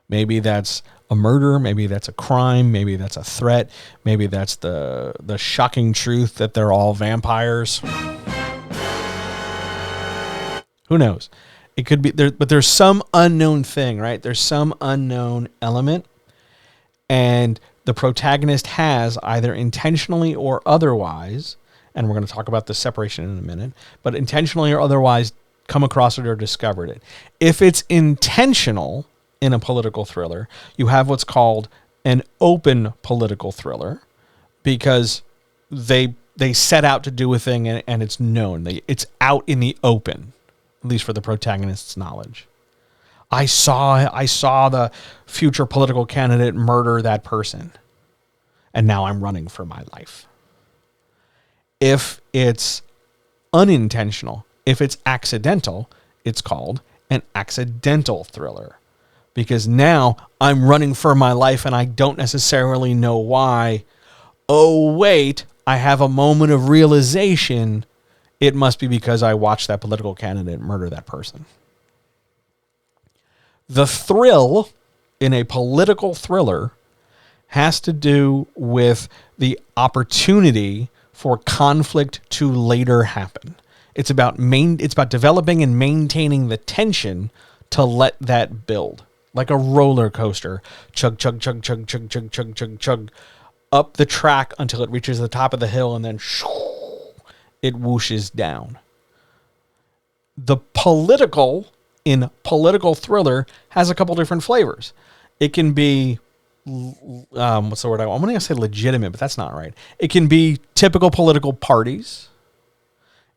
Maybe that's a murder, maybe that's a crime, maybe that's a threat, maybe that's the shocking truth that they're all vampires. Who knows? It could be there, but there's some unknown thing, right? There's some unknown element, and the protagonist has either intentionally or otherwise, and we're going to talk about the separation in a minute, but intentionally or otherwise come across it or discovered it. If it's intentional in a political thriller, you have what's called an open political thriller because they set out to do a thing and it's known. It's out in the open, at least for the protagonist's knowledge. I saw the future political candidate murder that person, and now I'm running for my life. If it's unintentional, if it's accidental, it's called an accidental thriller. Because now I'm running for my life and I don't necessarily know why. Oh, wait, I have a moment of realization. It must be because I watched that political candidate murder that person. The thrill in a political thriller has to do with the opportunity for conflict to later happen. It's about developing and maintaining the tension to let that build. Like a roller coaster. Chug, chug, chug, chug, chug, chug, chug, chug, chug. Up the track until it reaches the top of the hill and then it whooshes down. The political thriller has a couple different flavors. It can be, what's the word? I'm going to say legitimate, but that's not right. It can be typical political parties.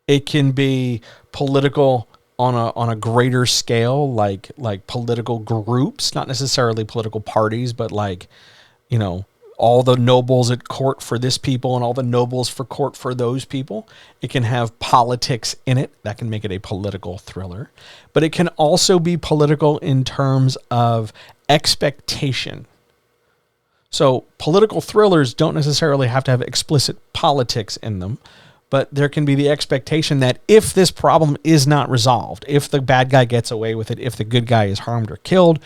It can be political on a greater scale, like political groups, not necessarily political parties, but like, you know, all the nobles at court for this people and all the nobles for court for those people. It can have politics in it. That can make it a political thriller. But it can also be political in terms of expectation. So political thrillers don't necessarily have to have explicit politics in them, but there can be the expectation that if this problem is not resolved, if the bad guy gets away with it, if the good guy is harmed or killed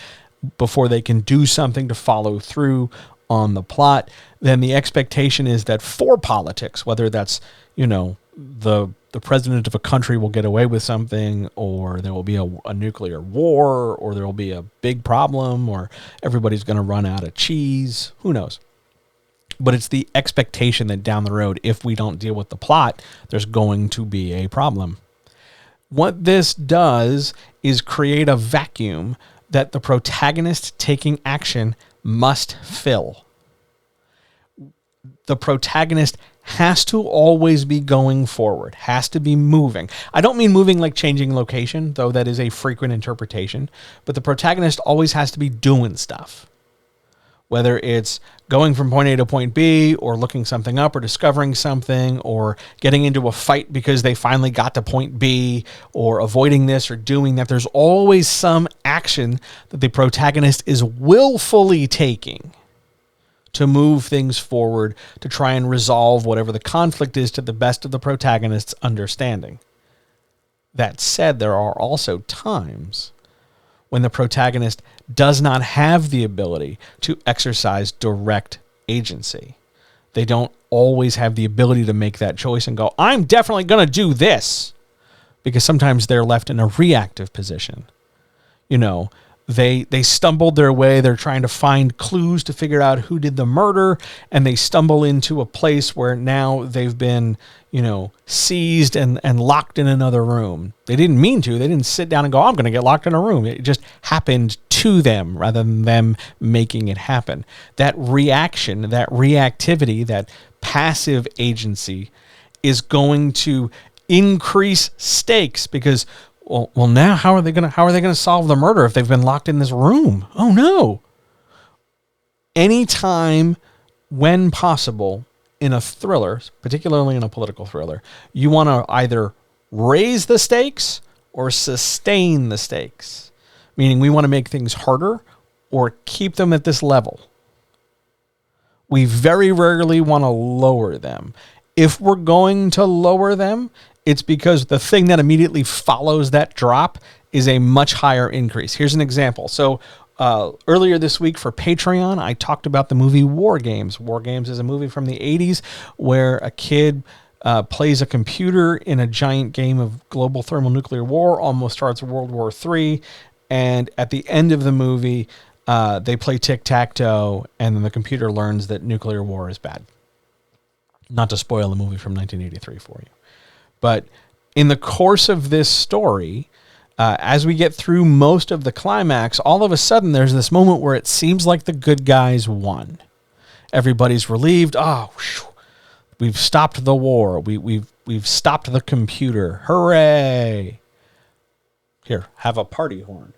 before they can do something to follow through on the plot, then the expectation is that for politics, whether that's, you know, the president of a country will get away with something, or there will be a nuclear war, or there will be a big problem, or everybody's going to run out of cheese. Who knows? But it's the expectation that down the road, if we don't deal with the plot, there's going to be a problem. What this does is create a vacuum that the protagonist taking action must fill. The protagonist has to always be going forward, has to be moving. I don't mean moving like changing location, though that is a frequent interpretation, but the protagonist always has to be doing stuff. Whether it's going from point A to point B, or looking something up, or discovering something, or getting into a fight because they finally got to point B, or avoiding this or doing that, there's always some action that the protagonist is willfully taking to move things forward, to try and resolve whatever the conflict is to the best of the protagonist's understanding. That said, there are also times when the protagonist does not have the ability to exercise direct agency. They don't always have the ability to make that choice and go, I'm definitely going to do this. Because sometimes they're left in a reactive position. You know, they stumbled their way. They're trying to find clues to figure out who did the murder, and they stumble into a place where now they've been, seized and locked in another room. They didn't mean to. They didn't sit down and go, I'm going to get locked in a room. It just happened to them rather than them making it happen. That reaction, that reactivity, that passive agency is going to increase stakes because well, now how are they going to solve the murder if they've been locked in this room? Oh no. Anytime when possible in a thriller, particularly in a political thriller, you want to either raise the stakes or sustain the stakes. Meaning we want to make things harder or keep them at this level. We very rarely want to lower them. If we're going to lower them, it's because the thing that immediately follows that drop is a much higher increase. Here's an example. So earlier this week for Patreon, I talked about the movie War Games. War Games is a movie from the 80s where a kid plays a computer in a giant game of global thermonuclear war, almost starts World War III. And at the end of the movie, they play tic-tac-toe, and then the computer learns that nuclear war is bad. Not to spoil the movie from 1983 for you. But in the course of this story, as we get through most of the climax, all of a sudden there's this moment where it seems like the good guys won. Everybody's relieved. Oh, whew, we've stopped the war. We've stopped the computer. Hooray! Here, have a party horn.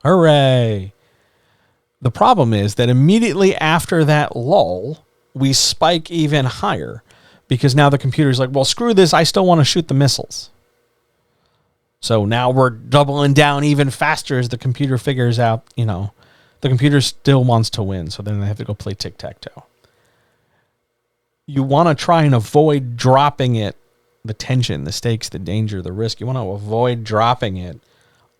Hooray! The problem is that immediately after that lull, we spike even higher. Because now the computer's like, well, screw this. I still want to shoot the missiles. So now we're doubling down even faster as the computer figures out, the computer still wants to win. So then they have to go play tic-tac-toe. You want to try and avoid dropping it, the tension, the stakes, the danger, the risk. You want to avoid dropping it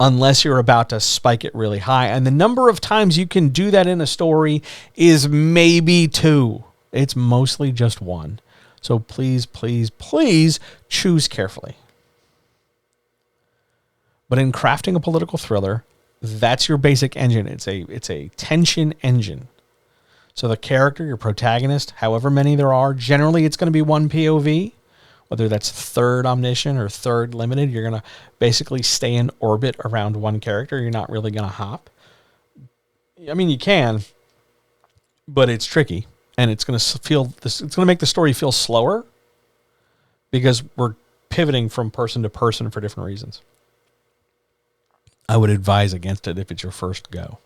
unless you're about to spike it really high. And the number of times you can do that in a story is maybe 2. It's mostly just 1. So please, please, please choose carefully. But in crafting a political thriller, that's your basic engine. It's a tension engine. So the character, your protagonist, however many there are, generally it's going to be one POV, whether that's third omniscient or third limited. You're going to basically stay in orbit around one character. You're not really going to hop. I mean, you can, but it's tricky. And it's going to make the story feel slower because we're pivoting from person to person for different reasons. I would advise against it if it's your first go.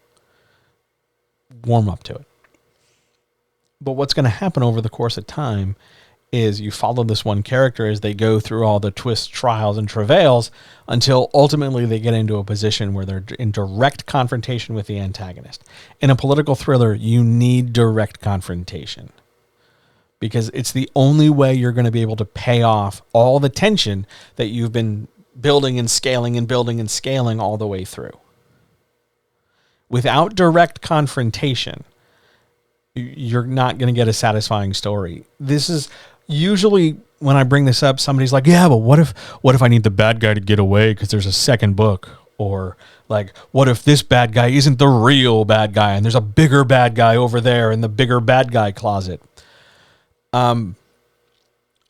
Warm up to it. But what's going to happen over the course of time is you follow this one character as they go through all the twists, trials, and travails until ultimately they get into a position where they're in direct confrontation with the antagonist. In a political thriller, you need direct confrontation because it's the only way you're going to be able to pay off all the tension that you've been building and scaling and building and scaling all the way through. Without direct confrontation, you're not going to get a satisfying story. This is usually when I bring this up, somebody's like, yeah, but what if I need the bad guy to get away because there's a second book? Or like, what if this bad guy isn't the real bad guy and there's a bigger bad guy over there in the bigger bad guy closet? Okay.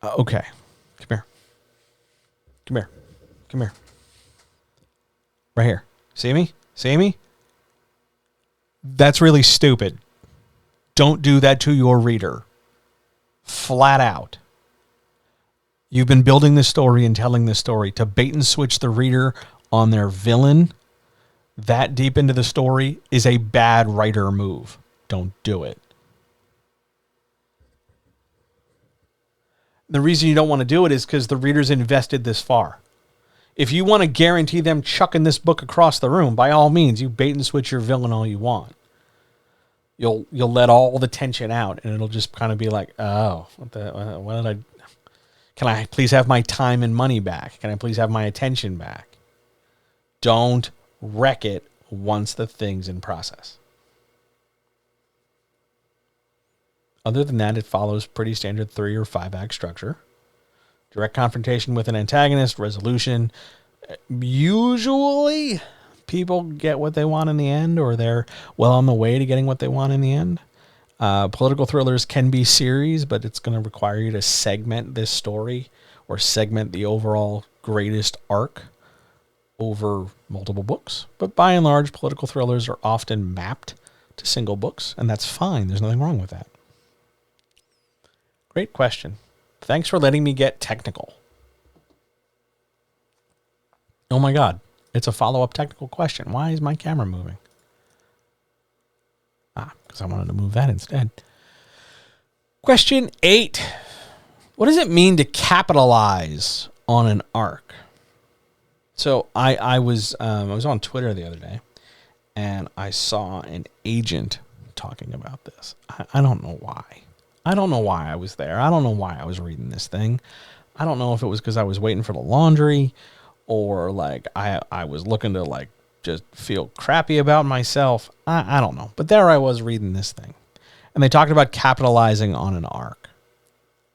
Come here. Come here. Come here. Right here. See me? See me? That's really stupid. Don't do that to your reader. Flat out. You've been building this story and telling this story to bait and switch the reader on their villain that deep into the story is a bad writer move. Don't do it. The reason you don't want to do it is because the reader's invested this far. If you want to guarantee them chucking this book across the room, by all means, you bait and switch your villain all you want. You'll let all the tension out, and it'll just kind of be like, oh, can I please have my time and money back? Can I please have my attention back? Don't wreck it once the thing's in process. Other than that, it follows pretty standard 3 or 5 act structure. Direct confrontation with an antagonist, resolution. Usually, people get what they want in the end, or they're well on the way to getting what they want in the end. Political thrillers can be series, but it's going to require you to segment this story or segment the overall greatest arc over multiple books. But by and large, political thrillers are often mapped to single books, and that's fine. There's nothing wrong with that. Great question. Thanks for letting me get technical. Oh my God. It's a follow-up technical question. Why is my camera moving? Because I wanted to move that instead. Question 8. What does it mean to capitalize on an arc? So I was on Twitter the other day, and I saw an agent talking about this. I don't know why. I don't know why I was there. I don't know why I was reading this thing. I don't know if it was because I was waiting for the laundry, or like I was looking to like just feel crappy about myself. I don't know. But there I was reading this thing. And they talked about capitalizing on an arc.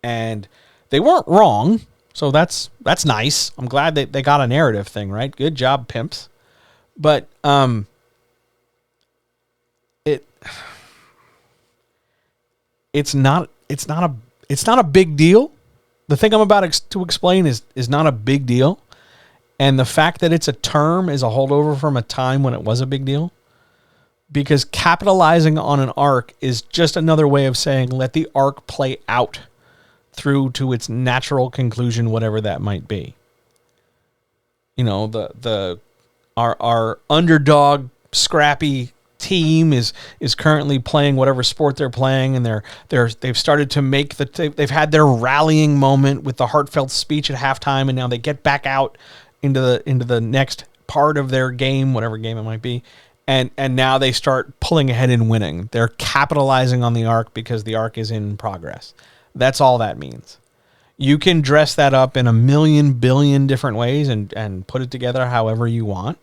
And they weren't wrong. So that's nice. I'm glad they got a narrative thing, right? Good job, pimps. But it's not a big deal. The thing I'm about to explain is not a big deal. And the fact that it's a term is a holdover from a time when it was a big deal. Because capitalizing on an arc is just another way of saying let the arc play out through to its natural conclusion, whatever that might be. You know, our underdog scrappy team is currently playing whatever sport they're playing, and they've started to make they've had their rallying moment with the heartfelt speech at halftime, and now they get back out into the next part of their game, whatever game it might be, and now they start pulling ahead and winning. They're capitalizing on the arc because the arc is in progress. That's all that means. You can dress that up in a million billion different ways and put it together however you want.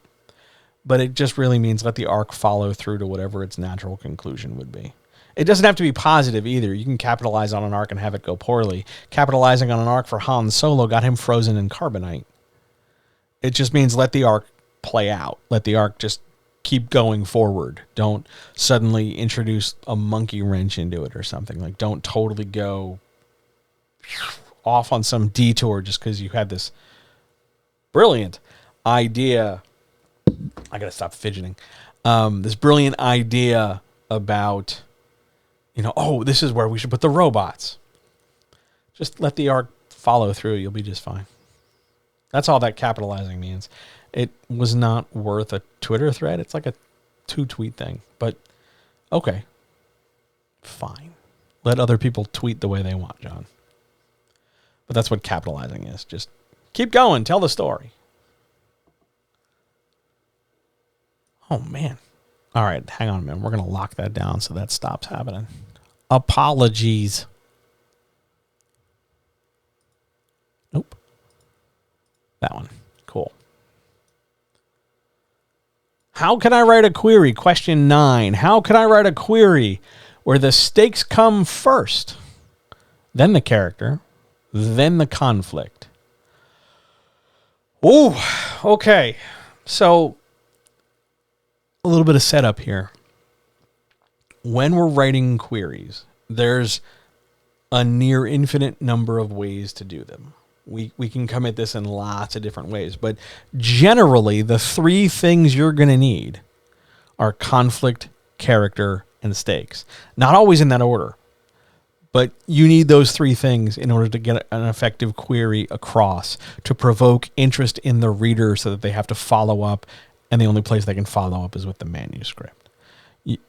But it just really means let the arc follow through to whatever its natural conclusion would be. It doesn't have to be positive either. You can capitalize on an arc and have it go poorly. Capitalizing on an arc for Han Solo got him frozen in carbonite. It just means let the arc play out. Let the arc just keep going forward. Don't suddenly introduce a monkey wrench into it or something. Like, don't totally go off on some detour just because you had this brilliant idea. I gotta stop fidgeting. This brilliant idea about, this is where we should put the robots. Just let the arc follow through. You'll be just fine. That's all that capitalizing means. It was not worth a Twitter thread. It's like a 2-tweet thing. But, okay. Fine. Let other people tweet the way they want, John. But that's what capitalizing is. Just keep going. Tell the story. Oh, man. All right, hang on a minute. We're going to lock that down so that stops happening. Apologies. Nope. That one. Cool. How can I write a query? Question 9. How can I write a query where the stakes come first, then the character, then the conflict. Oh, okay. So a little bit of setup here. When we're writing queries, there's a near infinite number of ways to do them. We can come at this in lots of different ways, but generally the three things you're going to need are conflict, character, and stakes. Not always in that order, but you need those three things in order to get an effective query across, to provoke interest in the reader so that they have to follow up, and the only place they can follow up is with the manuscript.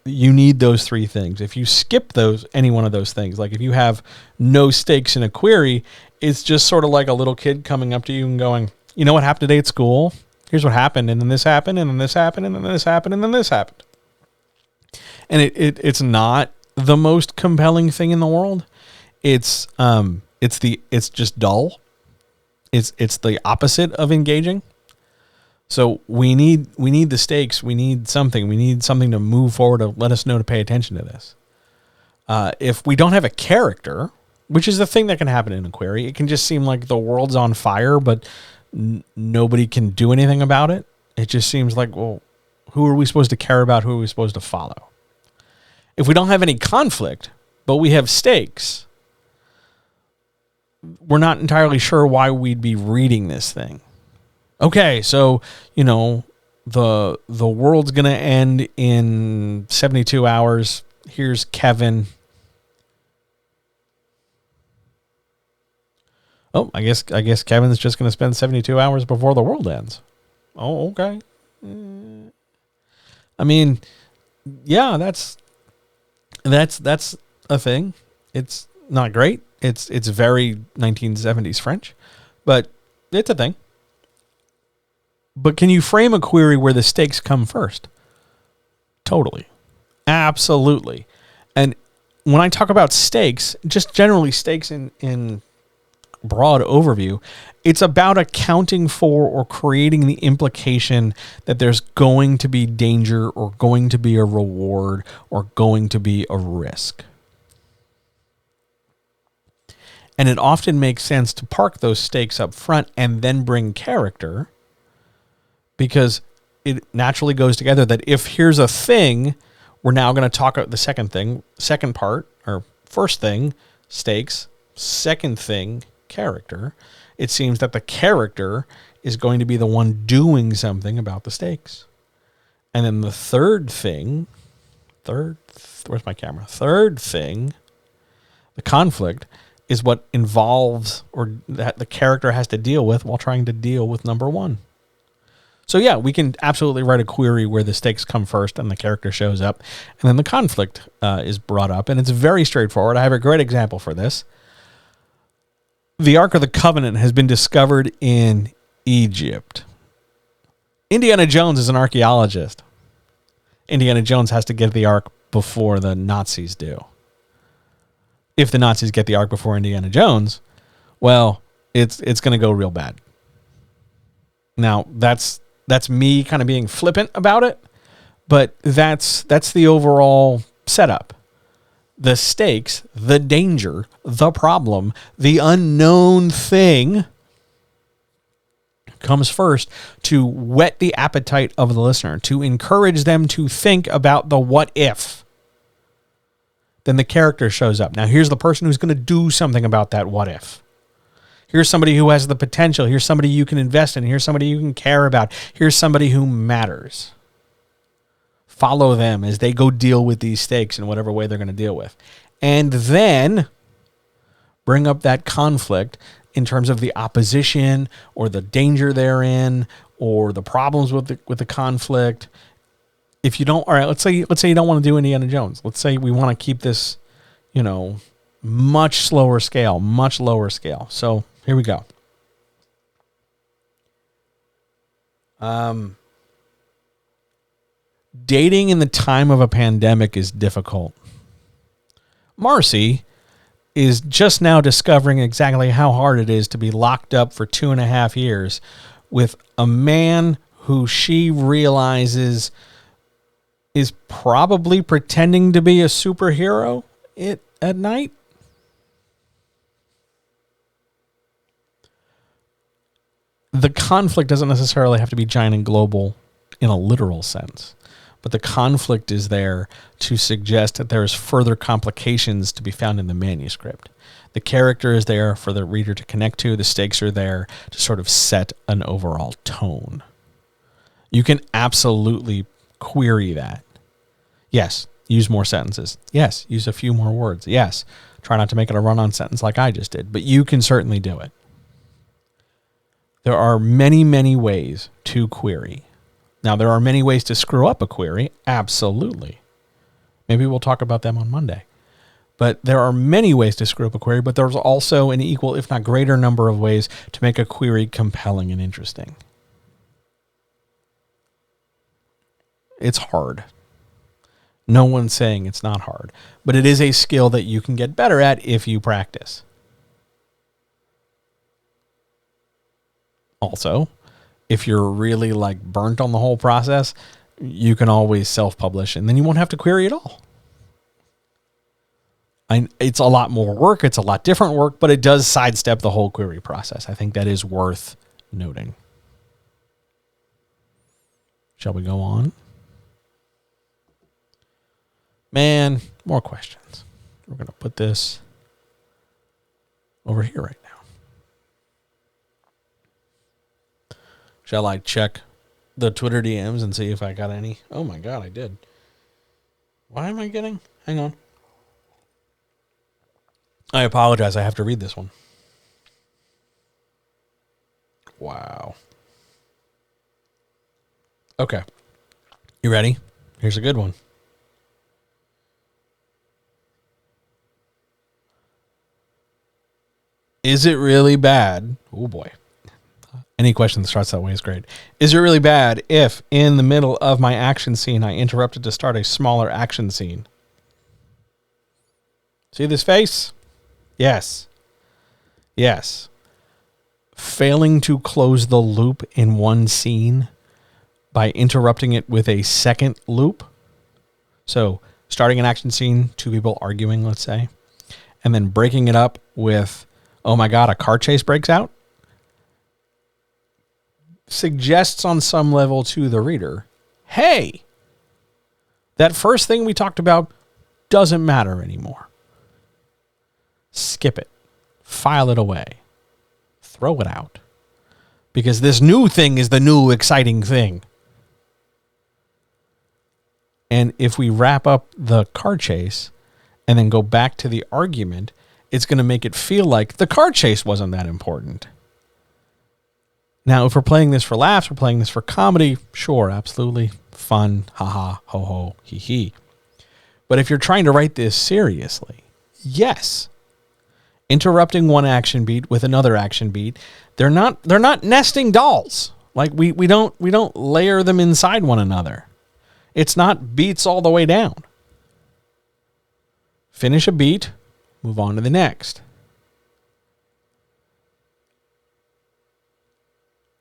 You need those three things. If you skip any one of those things, like if you have no stakes in a query, it's just sort of like a little kid coming up to you and going, you know what happened today at school? Here's what happened, and then this happened, and then this happened, and then this happened, and then this happened. And it's not the most compelling thing in the world. It's just dull. It's the opposite of engaging. So we need the stakes. We need something. We need something to move forward to let us know to pay attention to this. If we don't have a character, which is the thing that can happen in a query, it can just seem like the world's on fire, but nobody can do anything about it. It just seems like, well, who are we supposed to care about? Who are we supposed to follow? If we don't have any conflict, but we have stakes, we're not entirely sure why we'd be reading this thing. Okay, so, the world's going to end in 72 hours. Here's Kevin. Oh, I guess Kevin's just going to spend 72 hours before the world ends. Oh, okay. I mean, yeah, that's a thing. It's not great. It's very 1970s French, but it's a thing. But can you frame a query where the stakes come first? Totally. Absolutely. And when I talk about stakes, just generally stakes in broad overview, it's about accounting for or creating the implication that there's going to be danger or going to be a reward or going to be a risk. And it often makes sense to park those stakes up front and then bring character, because it naturally goes together that if here's a thing, we're now going to talk about the second part, or first thing, stakes, second thing, character. It seems that the character is going to be the one doing something about the stakes. And then the third thing, where's my camera? Third thing, the conflict, is what involves or that the character has to deal with while trying to deal with number one. So yeah, we can absolutely write a query where the stakes come first and the character shows up, and then the conflict is brought up, and it's very straightforward. I have a great example for this. The Ark of the Covenant has been discovered in Egypt. Indiana Jones is an archaeologist. Indiana Jones has to get the Ark before the Nazis do. If the Nazis get the Ark before Indiana Jones, well, it's going to go real bad. Now, that's me kind of being flippant about it, but that's the overall setup. The stakes, the danger, the problem, the unknown thing comes first to whet the appetite of the listener, to encourage them to think about the what if. Then the character shows up. Now, here's the person who's going to do something about that what if. Here's somebody who has the potential. Here's somebody you can invest in. Here's somebody you can care about. Here's somebody who matters. Follow them as they go deal with these stakes in whatever way they're going to deal with. And then bring up that conflict in terms of the opposition or the danger they're in or the problems with the conflict. If you don't, all right, let's say you don't want to do Indiana Jones. Let's say we want to keep this, much lower scale. So here we go. Dating in the time of a pandemic is difficult. Marcy is just now discovering exactly how hard it is to be locked up for 2.5 years with a man who she realizes is probably pretending to be a superhero at night. the conflict doesn't necessarily have to be giant and global in a literal sense, but the conflict is there to suggest that there's further complications to be found in the manuscript. The character is there for the reader to connect to. The stakes are there to sort of set an overall tone. You can absolutely query that. Yes, use more sentences. Yes, use a few more words. Yes, try not to make it a run-on sentence like I just did, but you can certainly do it. There are many, many ways to query. Now, there are many ways to screw up a query. Absolutely. Maybe we'll talk about them on Monday. But there are many ways to screw up a query, but there's also an equal, if not greater, number of ways to make a query compelling and interesting. It's hard. No one's saying it's not hard, but it is a skill that you can get better at if you practice. Also, if you're really like burnt on the whole process, you can always self-publish and then you won't have to query at all. It's a lot more work. It's a lot different work, but it does sidestep the whole query process. I think that is worth noting. Shall we go on? Man, more questions. We're going to put this over here right now. Shall I check the Twitter DMs and see if I got any? Oh my God, I did. Why am I getting? Hang on. I apologize. I have to read this one. Wow. Okay. You ready? Here's a good one. Is it really bad? Oh boy. Any question that starts that way is great. Is it really bad if in the middle of my action scene I interrupted to start a smaller action scene? See this face? Yes. Yes. Failing to close the loop in one scene by interrupting it with a second loop. So starting an action scene, two people arguing, let's say, and then breaking it up with, oh my God, a car chase breaks out, suggests on some level to the reader, hey, that first thing we talked about doesn't matter anymore. Skip it. File it away. Throw it out. Because this new thing is the new exciting thing. And if we wrap up the car chase and then go back to the argument, it's going to make it feel like the car chase wasn't that important. Now, if we're playing this for laughs, we're playing this for comedy, sure, absolutely. Fun, haha, ho ho, hee hee. But if you're trying to write this seriously, yes. Interrupting one action beat with another action beat, they're not nesting dolls. Like we don't layer them inside one another. It's not beats all the way down. Finish a beat, move on to the next.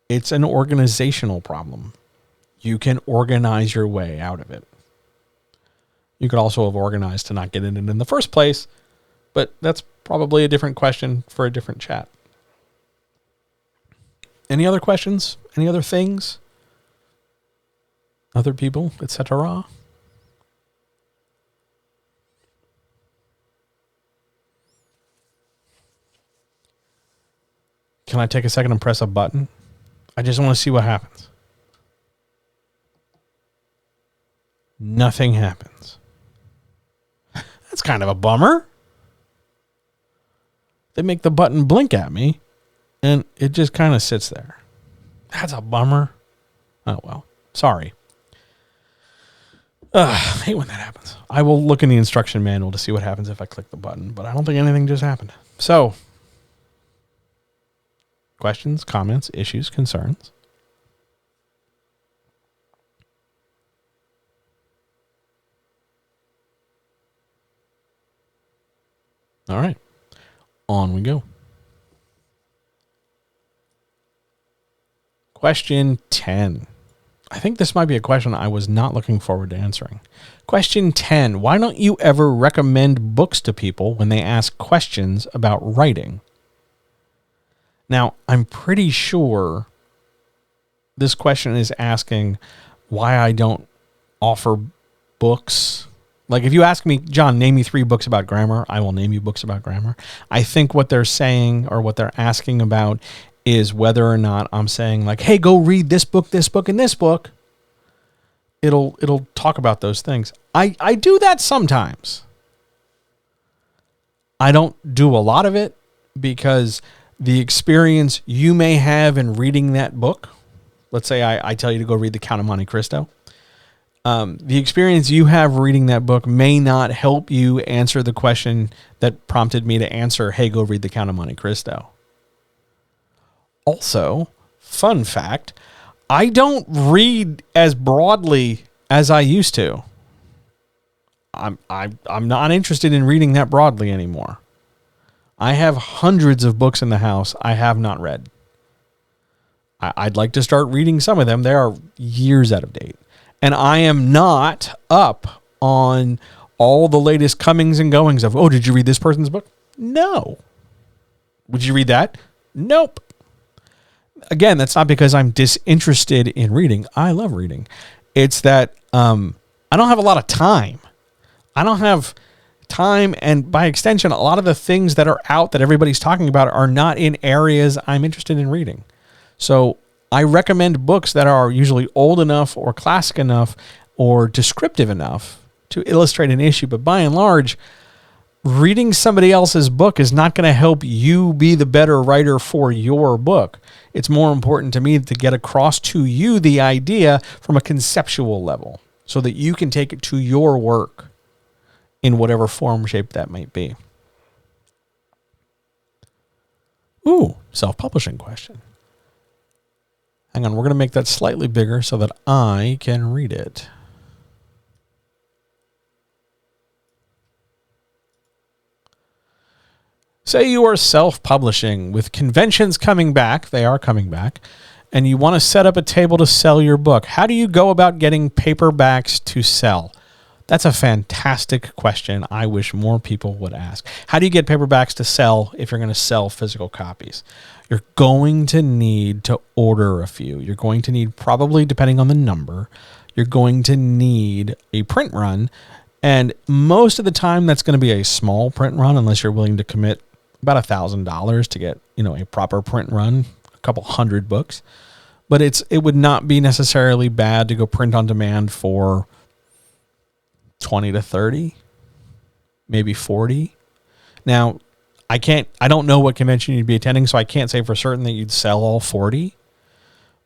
It's an organizational problem. You can organize your way out of it. You could also have organized to not get in it in the first place, but that's probably a different question for a different chat. Any other questions? Any other things? Other people, etc.? Can I take a second and press a button? I just want to see what happens. Nothing happens. That's kind of a bummer. They make the button blink at me, and it just kind of sits there. That's a bummer. Oh, well. Sorry. I hate when that happens. I will look in the instruction manual to see what happens if I click the button, but I don't think anything just happened. So, questions, comments, issues, concerns? All right. On we go. Question 10. I think this might be a question I was not looking forward to answering. Question 10. Why don't you ever recommend books to people when they ask questions about writing? Now, I'm pretty sure this question is asking why I don't offer books. Like if you ask me, John, name me 3 books about grammar, I will name you books about grammar. I think what they're saying or what they're asking about is whether or not I'm saying like, hey, go read this book, and this book. It'll talk about those things. I do that sometimes. I don't do a lot of it because the experience you may have in reading that book, let's say I tell you to go read The Count of Monte Cristo. The experience you have reading that book may not help you answer the question that prompted me to answer, hey, go read The Count of Monte Cristo. Also, fun fact, I don't read as broadly as I used to. I'm not interested in reading that broadly anymore. I have hundreds of books in the house I have not read. I'd like to start reading some of them. They are years out of date. And I am not up on all the latest comings and goings of, oh, did you read this person's book? No. Would you read that? Nope. Again, that's not because I'm disinterested in reading. I love reading. It's that I don't have a lot of time. I don't have time, and by extension, a lot of the things that are out that everybody's talking about are not in areas I'm interested in reading. So I recommend books that are usually old enough or classic enough or descriptive enough to illustrate an issue. But by and large, reading somebody else's book is not going to help you be the better writer for your book. It's more important to me to get across to you the idea from a conceptual level so that you can take it to your work in whatever form, shape that might be. Ooh, self-publishing question. Hang on, we're going to make that slightly bigger so that I can read it. Say you are self-publishing with conventions coming back, they are coming back, and you want to set up a table to sell your book. How do you go about getting paperbacks to sell? That's a fantastic question I wish more people would ask. How do you get paperbacks to sell if you're going to sell physical copies? You're going to need to order a few. You're going to need, probably depending on the number, you're going to need a print run. And most of the time that's going to be a small print run unless you're willing to commit about $1,000 to get, a proper print run, a couple hundred books. But it would not be necessarily bad to go print on demand for 20 to 30, maybe 40. Now, I don't know what convention you'd be attending, so I can't say for certain that you'd sell all 40.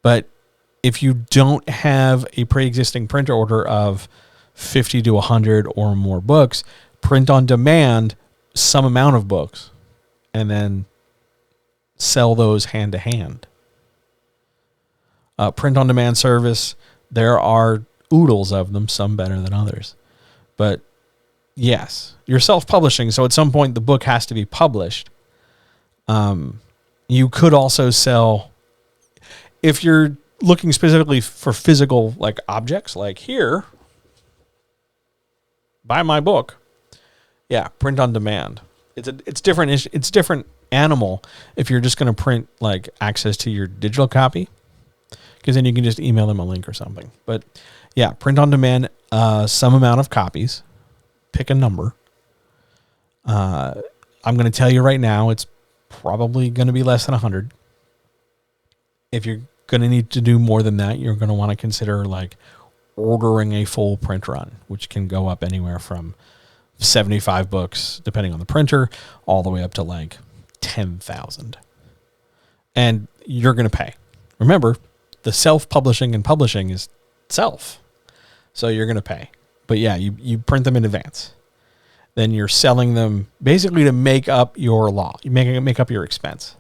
But if you don't have a pre-existing printer order of 50 to 100 or more books, print on demand some amount of books and then sell those hand to hand. Print on demand service, there are oodles of them, some better than others. But yes, you're self-publishing, so at some point the book has to be published. You could also sell, if you're looking specifically for physical like objects, like here, buy my book. Yeah, print on demand. It's different. It's different animal if you're just going to print like access to your digital copy, because then you can just email them a link or something. But yeah, print on demand, some amount of copies. Pick a number. I'm going to tell you right now, it's probably going to be less than 100. If you're going to need to do more than that, you're going to want to consider like ordering a full print run, which can go up anywhere from 75 books, depending on the printer, all the way up to like 10,000. And you're going to pay. Remember, the self-publishing and publishing is self. So you're going to pay. But yeah, you print them in advance. Then you're selling them basically to make up your law. You make up your expense.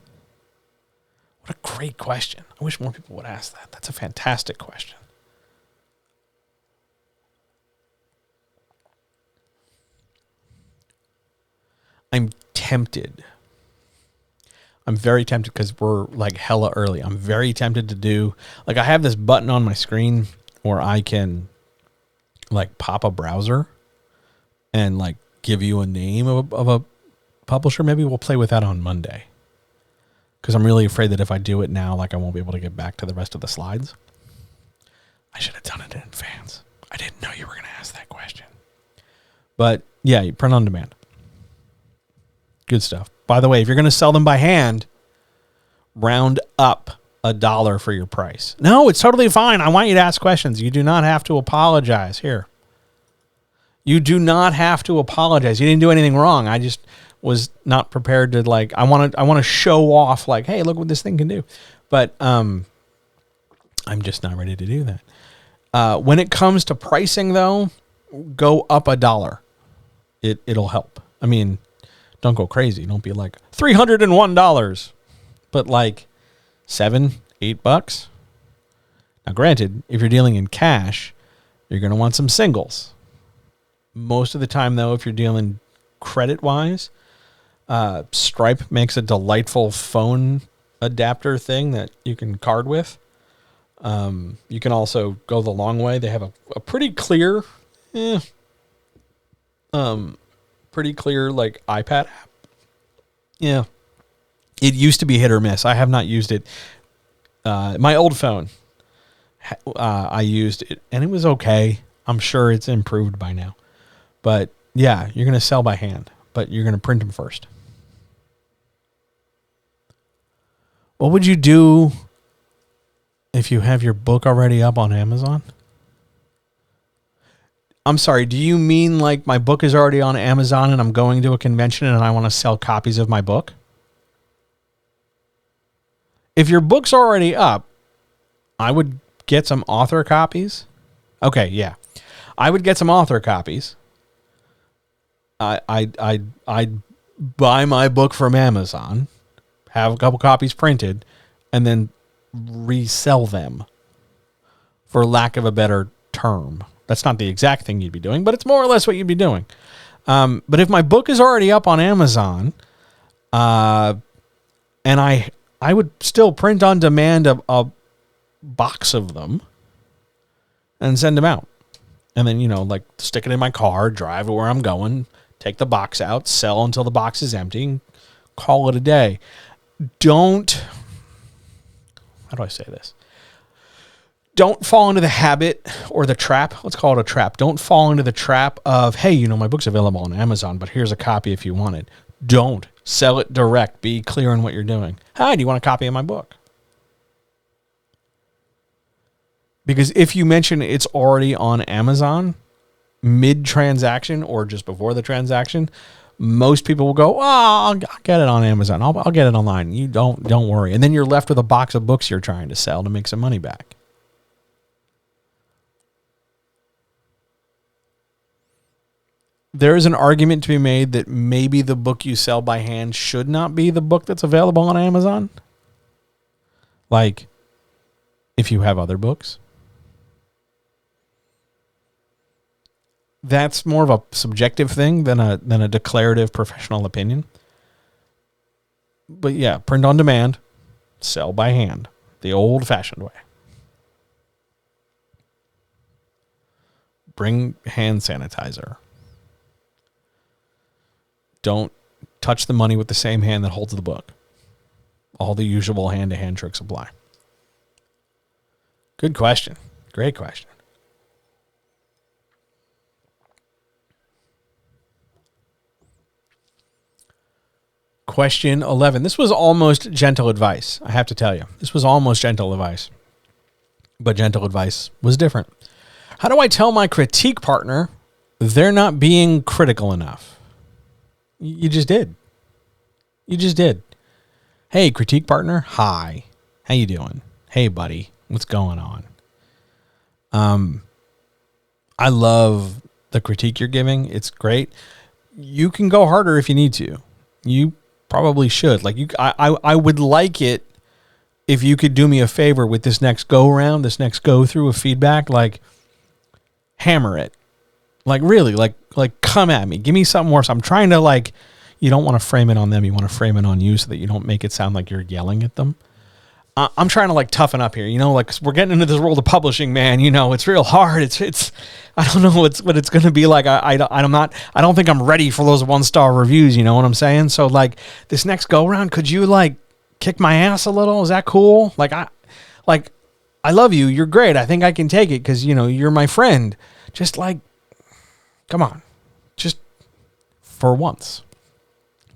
What a great question. I wish more people would ask that. That's a fantastic question. I'm tempted. I'm very tempted because we're like hella early. I'm very tempted to do, like I have this button on my screen where I can like pop a browser and like give you a name of a publisher. Maybe we'll play with that on Monday. because I'm really afraid that if I do it now, like I won't be able to get back to the rest of the slides. I should have done it in advance. I didn't know you were going to ask that question. But yeah, you print on demand. Good stuff. By the way, if you're going to sell them by hand, round up $1 for your price. No, it's totally fine. I want you to ask questions. You do not have to apologize. Here. You do not have to apologize. You didn't do anything wrong. I just was not prepared to I want to show off like, hey, look what this thing can do. But I'm just not ready to do that. When it comes to pricing though, go up $1. It'll help. I mean, don't go crazy. Don't be like $301, but like $7-8. Now, granted, if you're dealing in cash, you're going to want some singles. Most of the time, though, if you're dealing credit-wise, Stripe makes a delightful phone adapter thing that you can card with. You can also go the long way. They have a pretty clear, like iPad app. Yeah. It used to be hit or miss. I have not used it. My old phone, I used it and it was okay. I'm sure it's improved by now. But yeah, you're going to sell by hand, but you're going to print them first. What would you do if you have your book already up on Amazon? I'm sorry, do you mean like my book is already on Amazon and I'm going to a convention and I want to sell copies of my book? If your book's already up, I would get some author copies. Okay, yeah. I would get some author copies. I'd buy my book from Amazon, have a couple copies printed, and then resell them, for lack of a better term. That's not the exact thing you'd be doing, but it's more or less what you'd be doing. But if my book is already up on Amazon, and I would still print on demand a box of them and send them out. And then, like stick it in my car, drive it where I'm going, take the box out, sell until the box is empty, and call it a day. How do I say this? Don't fall into the habit or the trap. Let's call it a trap. Don't fall into the trap of, hey, my book's available on Amazon, but here's a copy if you want it. Don't sell it direct. Be clear on what you're doing. Hi, do you want a copy of my book? Because if you mention it's already on Amazon mid-transaction or just before the transaction, most people will go, I'll get it on Amazon. I'll get it online. You don't worry. And then you're left with a box of books you're trying to sell to make some money back. There is an argument to be made that maybe the book you sell by hand should not be the book that's available on Amazon. Like, if you have other books. That's more of a subjective thing than a declarative professional opinion. But yeah, print on demand, sell by hand, the old-fashioned way. Bring hand sanitizer. Don't touch the money with the same hand that holds the book. All the usual hand-to-hand tricks apply. Good question. Great question. Question 11. This was almost gentle advice, I have to tell you. This was almost gentle advice. But gentle advice was different. How do I tell my critique partner they're not being critical enough? You just did. You just did. Hey, critique partner. Hi. How you doing? Hey, buddy. What's going on? I love the critique you're giving. It's great. You can go harder if you need to. You probably should. I would like it if you could do me a favor with this next go around, this next go through of feedback, hammer it. Really, come at me. Give me something more. So I'm trying to you don't want to frame it on them. You want to frame it on you so that you don't make it sound like you're yelling at them. I'm trying to toughen up here. We're getting into this world of publishing, man. It's real hard. It's I don't know what it's going to be like. I don't think I'm ready for those 1-star reviews. You know what I'm saying? So this next go around, could you kick my ass a little? Is that cool? I love you. You're great. I think I can take it because, you're my friend. Just come on. Just for once.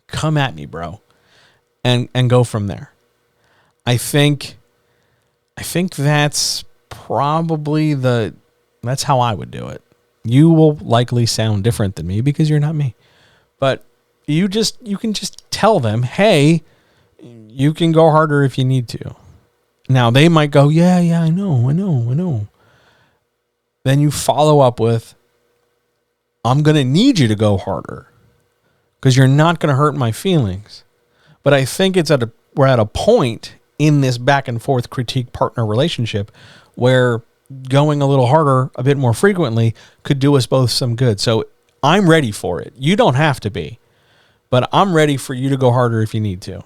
Come at me, bro. And go from there. I think that's probably that's how I would do it. You will likely sound different than me because you're not me. But you can just tell them, hey, you can go harder if you need to. Now they might go, yeah, I know. Then you follow up with, I'm going to need you to go harder because you're not going to hurt my feelings. But I think we're at a point in this back and forth critique partner relationship where going a little harder, a bit more frequently, could do us both some good. So I'm ready for it. You don't have to be, but I'm ready for you to go harder if you need to.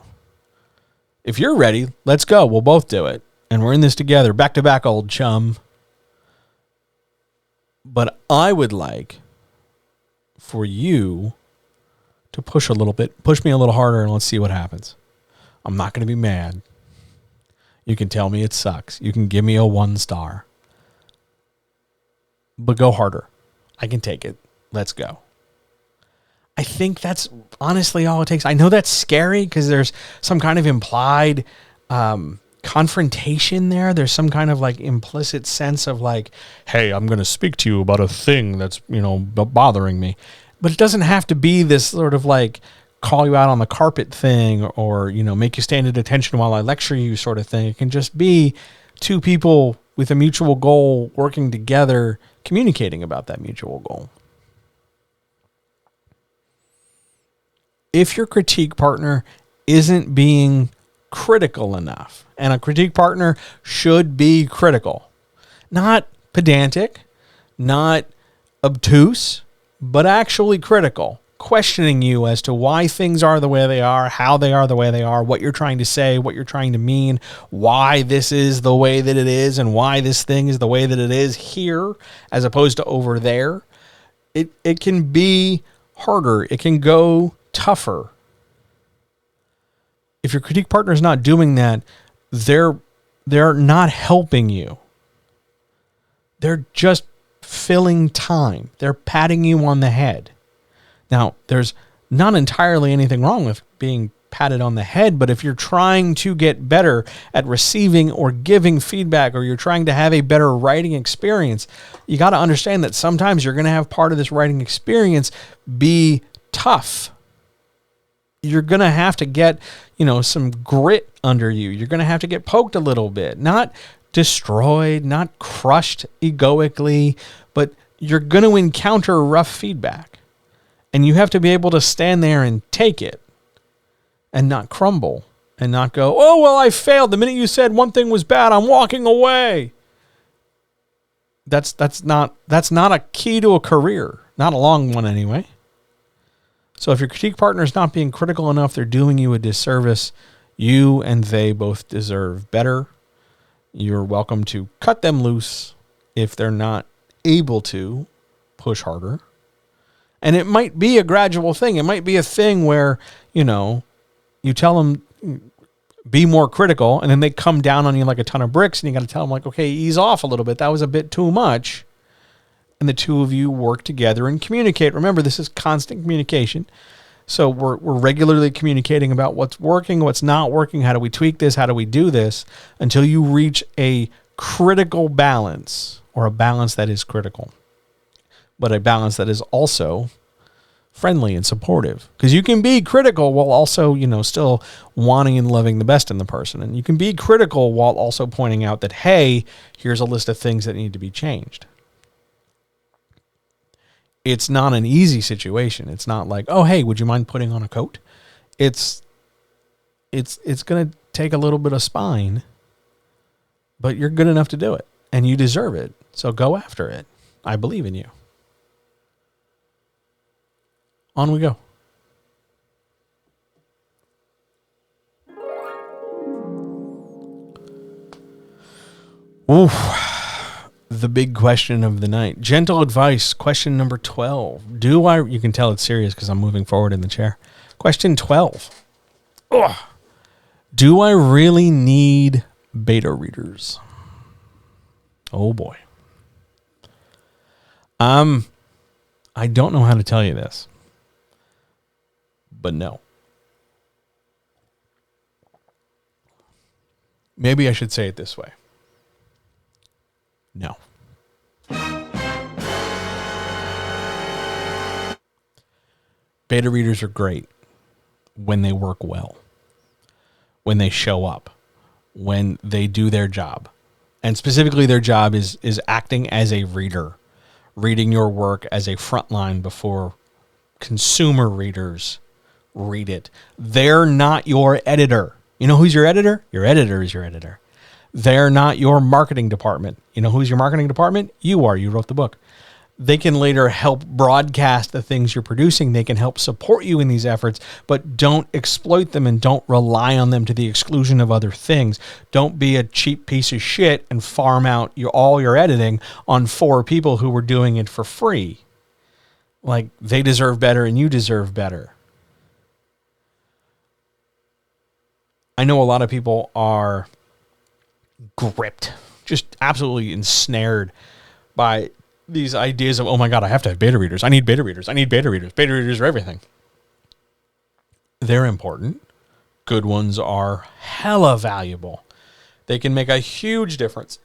If you're ready, let's go. We'll both do it. And we're in this together, back to back, old chum. But I would like for you to push a little bit, push me a little harder, and let's see what happens. I'm not going to be mad. You can tell me it sucks. You can give me a 1 star. But go harder. I can take it. Let's go. I think that's honestly all it takes. I know that's scary because there's some kind of implied confrontation there. There's some kind of implicit sense of hey, I'm going to speak to you about a thing that's, bothering me. But it doesn't have to be this sort of call you out on the carpet thing or, make you stand at attention while I lecture you sort of thing. It can just be two people with a mutual goal working together, communicating about that mutual goal. If your critique partner isn't being critical enough, and a critique partner should be critical, not pedantic, not obtuse, but actually critical, questioning you as to why things are the way they are, how they are the way they are, what you're trying to say, what you're trying to mean, why this is the way that it is, and why this thing is the way that it is here as opposed to over there. It can be harder. It can go tougher. If your critique partner is not doing that, they're not helping you. They're just filling time. They're patting you on the head. Now, there's not entirely anything wrong with being patted on the head, but if you're trying to get better at receiving or giving feedback, or you're trying to have a better writing experience, you got to understand that sometimes you're going to have part of this writing experience be tough. You're going to have to get, some grit under you. You're going to have to get poked a little bit, not destroyed, not crushed egoically, but you're going to encounter rough feedback. And you have to be able to stand there and take it and not crumble and not go, oh, well, I failed. The minute you said one thing was bad, I'm walking away. That's not a key to a career, not a long one anyway. So if your critique partner is not being critical enough, they're doing you a disservice. You and they both deserve better. You're welcome to cut them loose if they're not able to push harder. And it might be a gradual thing. It might be a thing where, you tell them, be more critical, and then they come down on you like a ton of bricks, and you got to tell them, okay, ease off a little bit. That was a bit too much. And the two of you work together and communicate. Remember, this is constant communication. So we're regularly communicating about what's working, what's not working, how do we tweak this, how do we do this, until you reach a critical balance, or a balance that is critical, but a balance that is also friendly and supportive. Because you can be critical while also, still wanting and loving the best in the person. And you can be critical while also pointing out that, hey, here's a list of things that need to be changed. It's not an easy situation. It's not like, oh, hey, would you mind putting on a coat? It's going to take a little bit of spine, but you're good enough to do it, and you deserve it. So go after it. I believe in you. On we go. Oof. The big question of the night. Gentle advice. Question number 12. You can tell it's serious because I'm moving forward in the chair. Question 12. Ugh. Do I really need beta readers? Oh boy. I don't know how to tell you this, but no. Maybe I should say it this way. No. Beta readers are great when they work well, when they show up, when they do their job. And specifically their job is acting as a reader, reading your work as a frontline before consumer readers read it. They're not your editor. You know who's your editor? Your editor is your editor. They're not your marketing department. You know who's your marketing department? You are. You wrote the book. They can later help broadcast the things you're producing. They can help support you in these efforts, but don't exploit them and don't rely on them to the exclusion of other things. Don't be a cheap piece of shit and farm out all your editing on 4 people who were doing it for free. Like, they deserve better and you deserve better. I know a lot of people are gripped, just absolutely ensnared by these ideas of, oh my God, I have to have beta readers. I need beta readers. I need beta readers. Beta readers are everything. They're important. Good ones are hella valuable. They can make a huge difference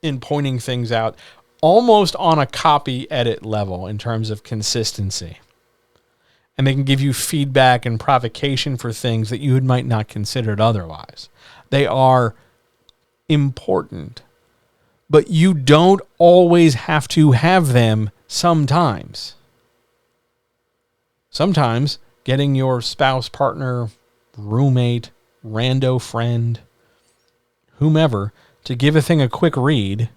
in pointing things out almost on a copy edit level in terms of consistency. And they can give you feedback and provocation for things that you might not consider otherwise. They are important. But you don't always have to have them sometimes. Sometimes getting your spouse, partner, roommate, rando friend, whomever, to give a thing a quick read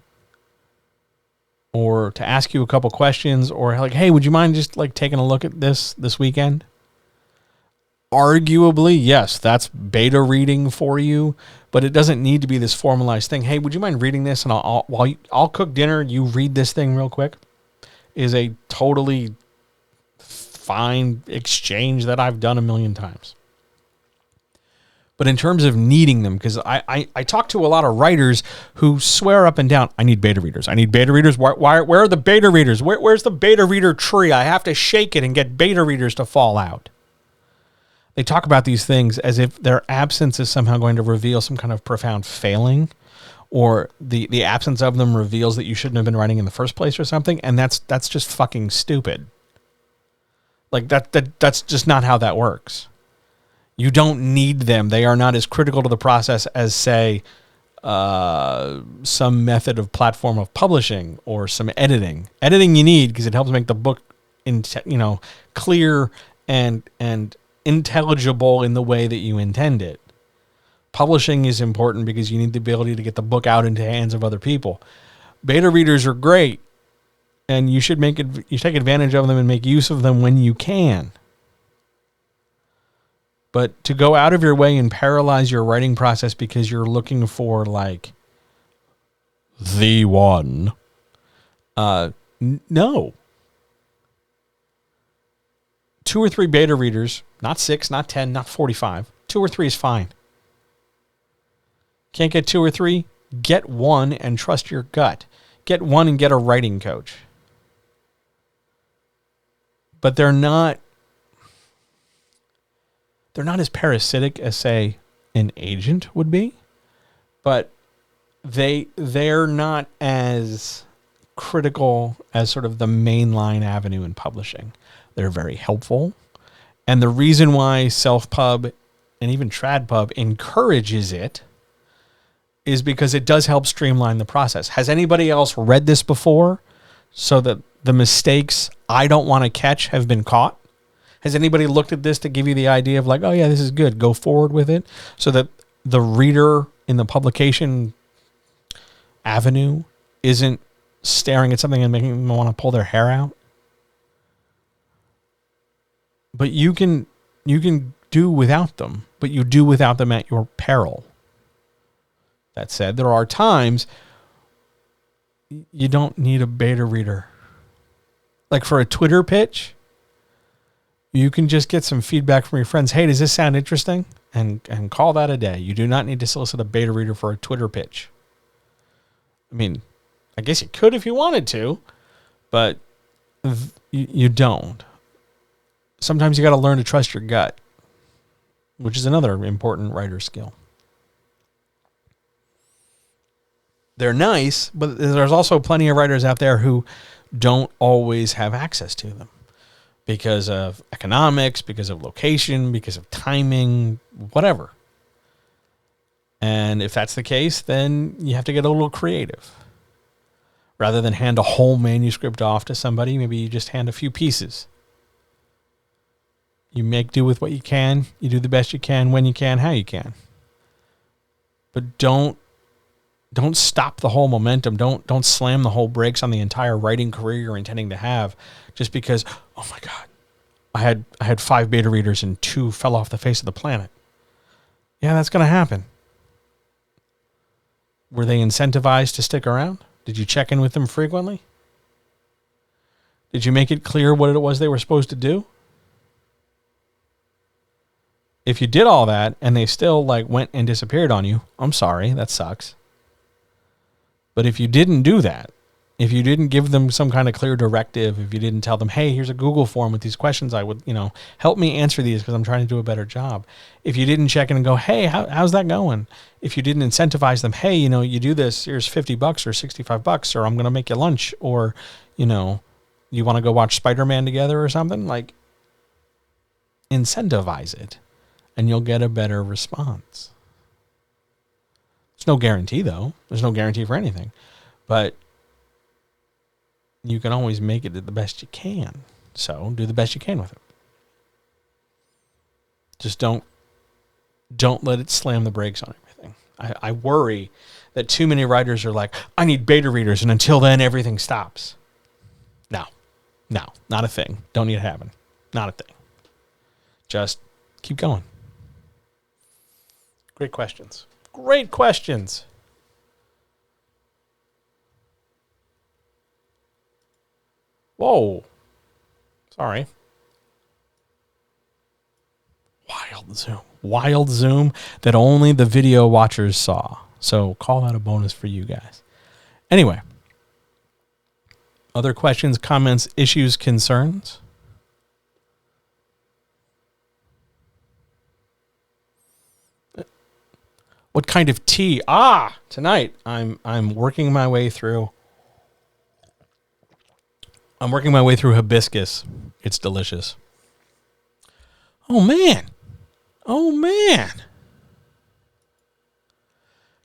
or to ask you a couple questions or like, hey, would you mind just like taking a look at this weekend? Arguably, yes, that's beta reading for you, but it doesn't need to be this formalized thing. Hey, would you mind reading this? And I'll cook dinner. You read this thing real quick. Is a totally fine exchange that I've done a million times. But in terms of needing them, because I talk to a lot of writers who swear up and down, I need beta readers. I need beta readers. Where are the beta readers? Where's the beta reader tree? I have to shake it and get beta readers to fall out. They talk about these things as if their absence is somehow going to reveal some kind of profound failing, or the absence of them reveals that you shouldn't have been writing in the first place or something, and that's just fucking stupid. Like that's just not how that works. You don't need them. They are not as critical to the process as, say, some method of platform of publishing or some editing. Editing you need because it helps make the book clear and intelligible in the way that you intend it. Publishing is important because you need the ability to get the book out into the hands of other people. Beta readers are great, and you should take advantage of them and make use of them when you can. But to go out of your way and paralyze your writing process because you're looking for like the one, no. 2 or 3 beta readers, not 6, not 10, not 45. 2 or 3 is fine. Can't get 2 or 3? Get 1 and trust your gut. Get 1 and get a writing coach. But they're not as parasitic as, say, an agent would be, but they're not as critical as sort of the mainline avenue in publishing. They're very helpful. And the reason why Self-Pub and even TradPub encourages it is because it does help streamline the process. Has anybody else read this before so that the mistakes I don't want to catch have been caught? Has anybody looked at this to give you the idea of like, oh yeah, this is good, go forward with it, so that the reader in the publication avenue isn't staring at something and making them want to pull their hair out? But you can do without them, but you do without them at your peril. That said, there are times you don't need a beta reader. Like for a Twitter pitch, you can just get some feedback from your friends. Hey, does this sound interesting? and call that a day. You do not need to solicit a beta reader for a Twitter pitch. I mean, I guess you could if you wanted to, but you don't. Sometimes you got to learn to trust your gut, which is another important writer skill. They're nice, but there's also plenty of writers out there who don't always have access to them because of economics, because of location, because of timing, whatever. And if that's the case, then you have to get a little creative. Rather than hand a whole manuscript off to somebody, maybe you just hand a few pieces. You make do with what you can. You do the best you can, when you can, how you can. But don't stop the whole momentum. Don't slam the whole brakes on the entire writing career you're intending to have just because, oh my God, I had 5 beta readers and 2 fell off the face of the planet. Yeah, that's going to happen. Were they incentivized to stick around? Did you check in with them frequently? Did you make it clear what it was they were supposed to do? If you did all that and they still went and disappeared on you, I'm sorry, that sucks. But if you didn't do that, if you didn't give them some kind of clear directive, if you didn't tell them, hey, here's a Google form with these questions, I would, help me answer these because I'm trying to do a better job. If you didn't check in and go, hey, how's that going? If you didn't incentivize them, hey, you do this, here's $50 or $65, or I'm going to make you lunch, or, you want to go watch Spider-Man together or something, incentivize it and you'll get a better response. There's no guarantee though. There's no guarantee for anything, but you can always make it the best you can. So do the best you can with it. Just don't let it slam the brakes on everything. I worry that too many writers are like, I need beta readers, and until then everything stops. No, not a thing. Don't need it happen. Not a thing. Just keep going. Great questions. Great questions. Whoa. Sorry. Wild zoom that only the video watchers saw. So call that a bonus for you guys. Anyway. Other questions, comments, issues, concerns? What kind of tea? Tonight I'm working my way through. I'm working my way through hibiscus. It's delicious. Oh man.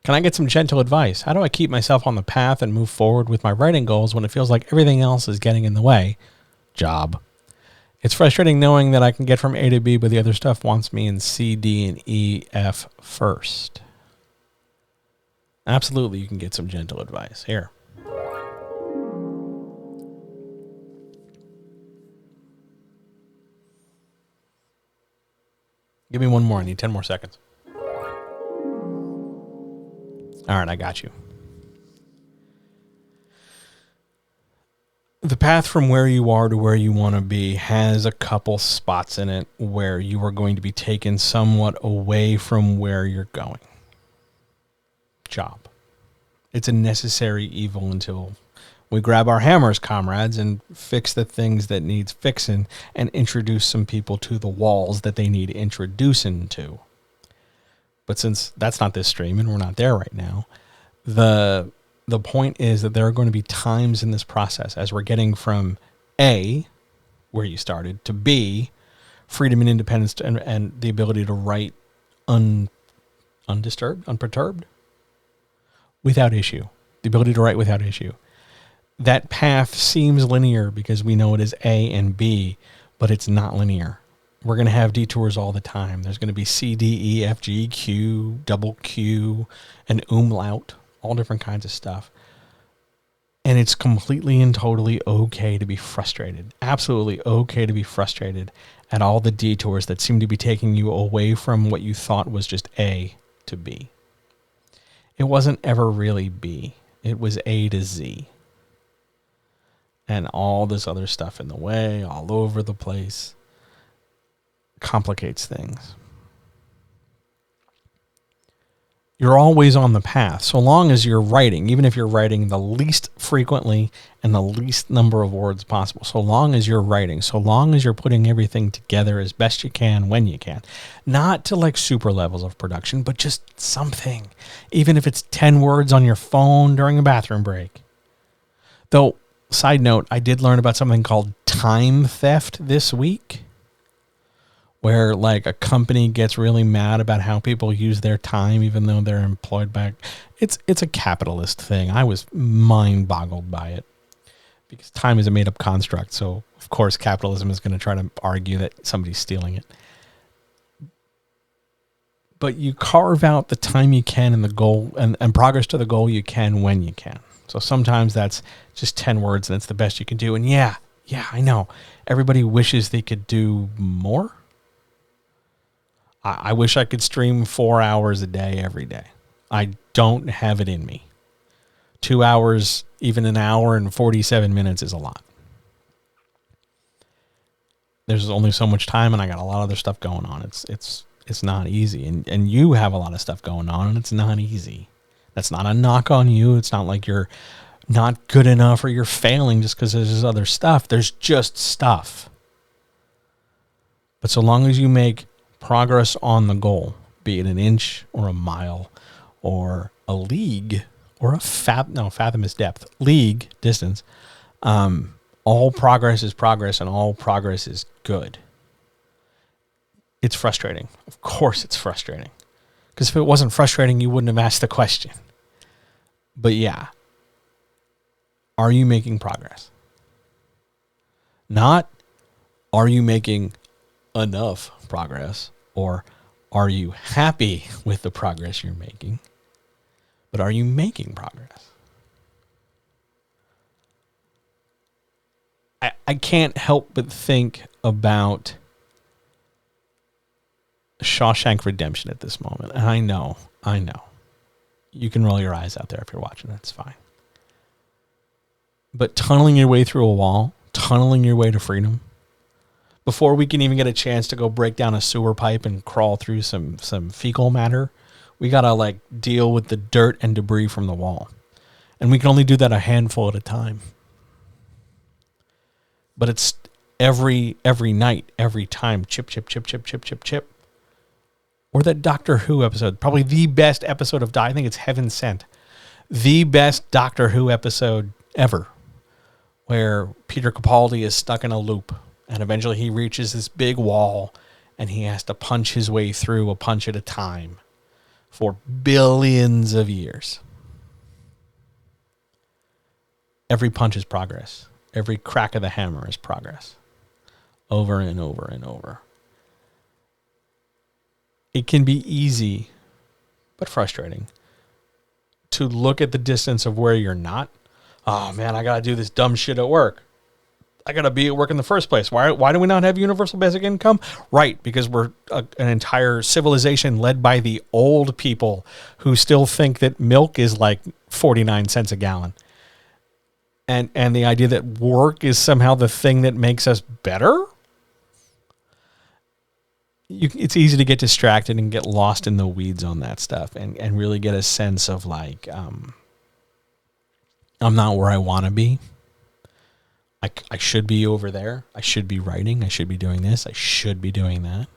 Can I get some gentle advice? How do I keep myself on the path and move forward with my writing goals when it feels like everything else is getting in the way? Job. It's frustrating knowing that I can get from A to B, but the other stuff wants me in C, D, and E, F first. Absolutely, you can get some gentle advice. Here. Give me one more. I need 10 more seconds. All right, I got you. The path from where you are to where you want to be has a couple spots in it where you are going to be taken somewhat away from where you're going. Job. It's a necessary evil until we grab our hammers, comrades, and fix the things that needs fixing and introduce some people to the walls that they need introducing to. But since that's not this stream and we're not there right now, the point is that there are going to be times in this process as we're getting from A, where you started, to B, freedom and independence and the ability to write undisturbed, unperturbed, without issue. The ability to write without issue. That path seems linear because we know it is A and B, but it's not linear. We're going to have detours all the time. There's going to be C, D, E, F, G, Q, double Q, and umlaut, all different kinds of stuff. And it's completely and totally okay to be frustrated. Absolutely okay to be frustrated at all the detours that seem to be taking you away from what you thought was just A to B. It wasn't ever really B. It was A to Z. And all this other stuff in the way, all over the place, complicates things. You're always on the path. So long as you're writing, even if you're writing the least frequently and the least number of words possible, so long as you're writing, so long as you're putting everything together as best you can when you can, not to like super levels of production, but just something, even if it's 10 words on your phone during a bathroom break. Though, side note, I did learn about something called time theft this week, where like a company gets really mad about how people use their time even though they're employed by it's a capitalist thing. I was mind boggled by it because time is a made up construct. So of course capitalism is going to try to argue that somebody's stealing it. But you carve out the time you can and the goal and progress to the goal you can when you can. So sometimes that's just 10 words and it's the best you can do. And yeah, I know everybody wishes they could do more. I wish I could stream 4 hours a day every day. I don't have it in me. 2 hours, even an hour and 47 minutes is a lot. There's only so much time and I got a lot of other stuff going on. It's not easy. And you have a lot of stuff going on and it's not easy. That's not a knock on you. It's not like you're not good enough or you're failing just because there's other stuff. There's just stuff. But so long as you make progress on the goal, be it an inch or a mile or a league or a fathom is depth, league, distance, all progress is progress and all progress is good. It's frustrating. Of course it's frustrating. Because if it wasn't frustrating, you wouldn't have asked the question. But yeah, are you making progress? Not, are you making enough progress, or are you happy with the progress you're making, but are you making progress? I can't help but think about Shawshank Redemption at this moment. And I know. You can roll your eyes out there if you're watching. That's fine. But tunneling your way through a wall, tunneling your way to freedom, before we can even get a chance to go break down a sewer pipe and crawl through some fecal matter, we got to like deal with the dirt and debris from the wall. And we can only do that a handful at a time. But it's every night, every time, chip. Or that Doctor Who episode, probably the best episode of I think it's Heaven Sent. The best Doctor Who episode ever, where Peter Capaldi is stuck in a loop. And eventually he reaches this big wall and he has to punch his way through a punch at a time for billions of years. Every punch is progress. Every crack of the hammer is progress. Over and over and over. It can be easy, but frustrating, to look at the distance of where you're not. Oh man, I got to do this dumb shit at work. I got to be at work in the first place. Why do we not have universal basic income? Right, because we're an entire civilization led by the old people who still think that milk is like 49 cents a gallon. And the idea that work is somehow the thing that makes us better? It's easy to get distracted and get lost in the weeds on that stuff and really get a sense of like, I'm not where I want to be. I should be over there. I should be writing. I should be doing this. I should be doing that.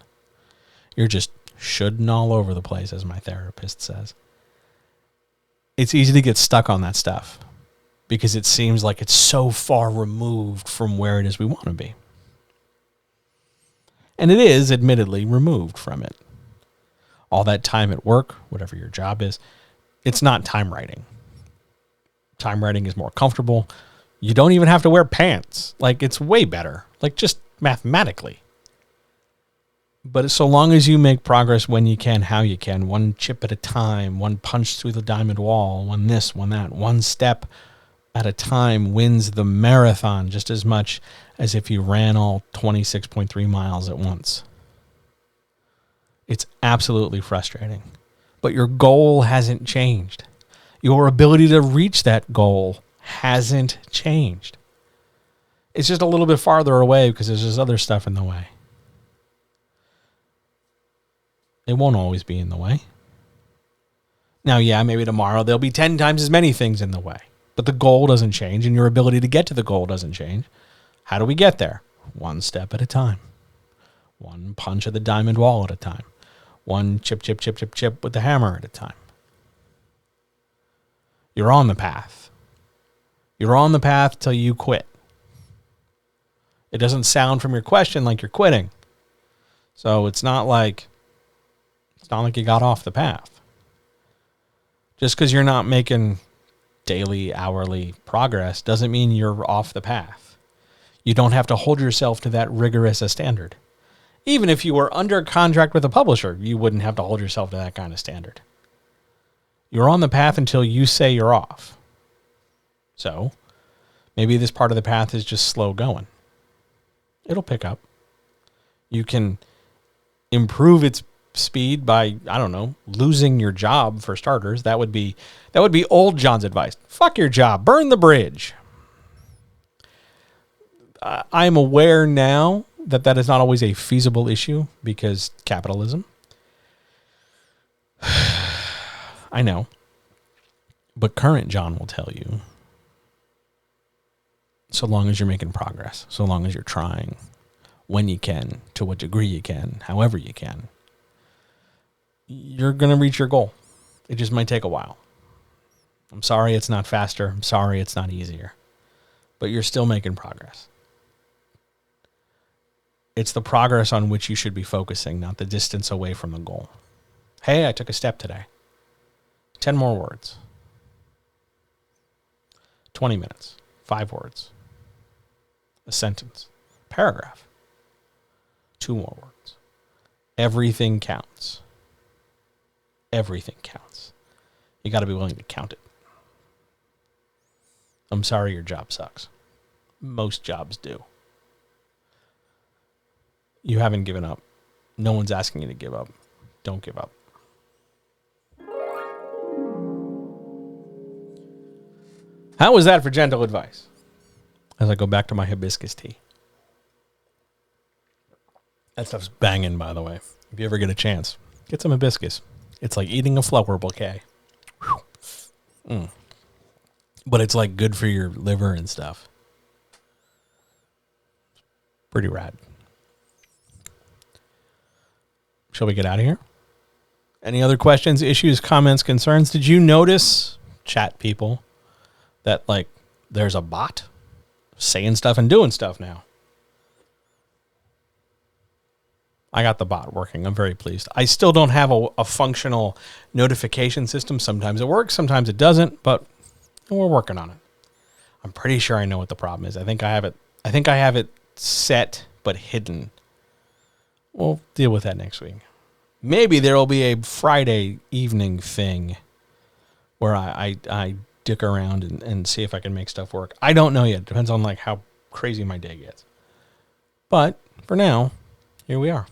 You're just shoulding all over the place, as my therapist says. It's easy to get stuck on that stuff because it seems like it's so far removed from where it is we want to be. And it is, admittedly, removed from it. All that time at work, whatever your job is, it's not time writing. Time writing is more comfortable. You don't even have to wear pants. Like, it's way better. Like, just mathematically. But so long as you make progress when you can, how you can, one chip at a time, one punch through the diamond wall, one this, one that, one step at a time wins the marathon just as much as if you ran all 26.3 miles at once. It's absolutely frustrating. But your goal hasn't changed. Your ability to reach that goal hasn't changed. It's just a little bit farther away because there's this other stuff in the way. It won't always be in the way. Now, yeah, maybe tomorrow there'll be 10 times as many things in the way, but the goal doesn't change and your ability to get to the goal doesn't change. How do we get there? One step at a time. One punch of the diamond wall at a time. One chip, chip, chip, chip, chip with the hammer at a time. You're on the path. You're on the path till you quit. It doesn't sound from your question like you're quitting. So it's not like you got off the path. Just because you're not making daily, hourly progress doesn't mean you're off the path. You don't have to hold yourself to that rigorous a standard. Even if you were under contract with a publisher, you wouldn't have to hold yourself to that kind of standard. You're on the path until you say you're off. So maybe this part of the path is just slow going. It'll pick up. You can improve its speed by, I don't know, losing your job for starters. That would be old John's advice. Fuck your job. Burn the bridge. I'm aware now that is not always a feasible issue because capitalism. I know. But current John will tell you, so long as you're making progress, so long as you're trying, when you can, to what degree you can, however you can, you're going to reach your goal. It just might take a while. I'm sorry it's not faster. I'm sorry it's not easier. But you're still making progress. It's the progress on which you should be focusing, not the distance away from the goal. Hey, I took a step today. 10 more words. 20 minutes. 5 words. A sentence. Paragraph. 2 more words. Everything counts. Everything counts. You got to be willing to count it. I'm sorry your job sucks. Most jobs do. You haven't given up. No one's asking you to give up. Don't give up. How was that for gentle advice? As I go back to my hibiscus tea. That stuff's banging, by the way. If you ever get a chance, get some hibiscus. It's like eating a flower bouquet. But it's like good for your liver and stuff. Pretty rad. Shall we get out of here? Any other questions, issues, comments, concerns? Did you notice, chat people, that like there's a bot saying stuff and doing stuff now? I got the bot working. I'm very pleased. I still don't have a functional notification system. Sometimes it works, sometimes it doesn't, but we're working on it. I'm pretty sure I know what the problem is. I think I have it set but hidden. We'll deal with that next week. Maybe there will be a Friday evening thing where I dick around and see if I can make stuff work. I don't know yet. Depends on like how crazy my day gets. But for now, here we are.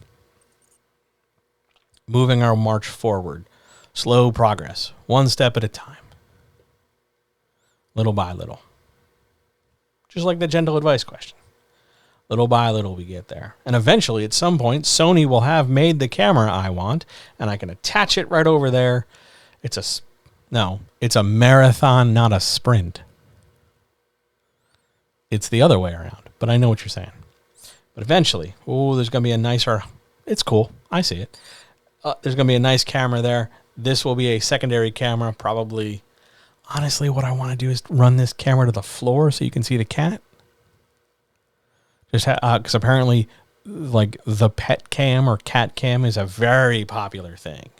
Moving our march forward. Slow progress. One step at a time. Little by little. Just like the gentle advice question. Little by little we get there. And eventually, at some point, Sony will have made the camera I want, and I can attach it right over there. It's a marathon, not a sprint. It's the other way around, but I know what you're saying. But eventually, there's going to be a nicer, it's cool, I see it. There's going to be a nice camera there. This will be a secondary camera, probably. Honestly, what I want to do is run this camera to the floor so you can see the cat. Just because apparently, like the pet cam or cat cam is a very popular thing.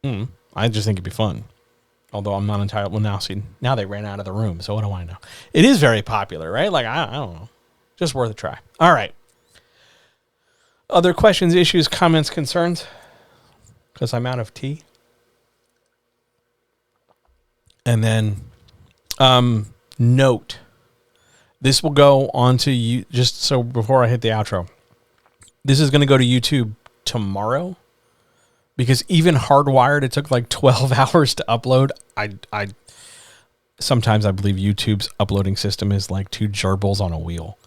I just think it'd be fun. Although I'm not entirely, now they ran out of the room, so what do I know? It is very popular, right? Like, I don't know. Just worth a try. All right. Other questions, issues, comments, concerns? Because I'm out of tea. And then, note, this will go onto you, just so before I hit the outro, this is going to go to YouTube tomorrow. Because even hardwired, it took like 12 hours to upload. I sometimes I believe YouTube's uploading system is like 2 gerbils on a wheel.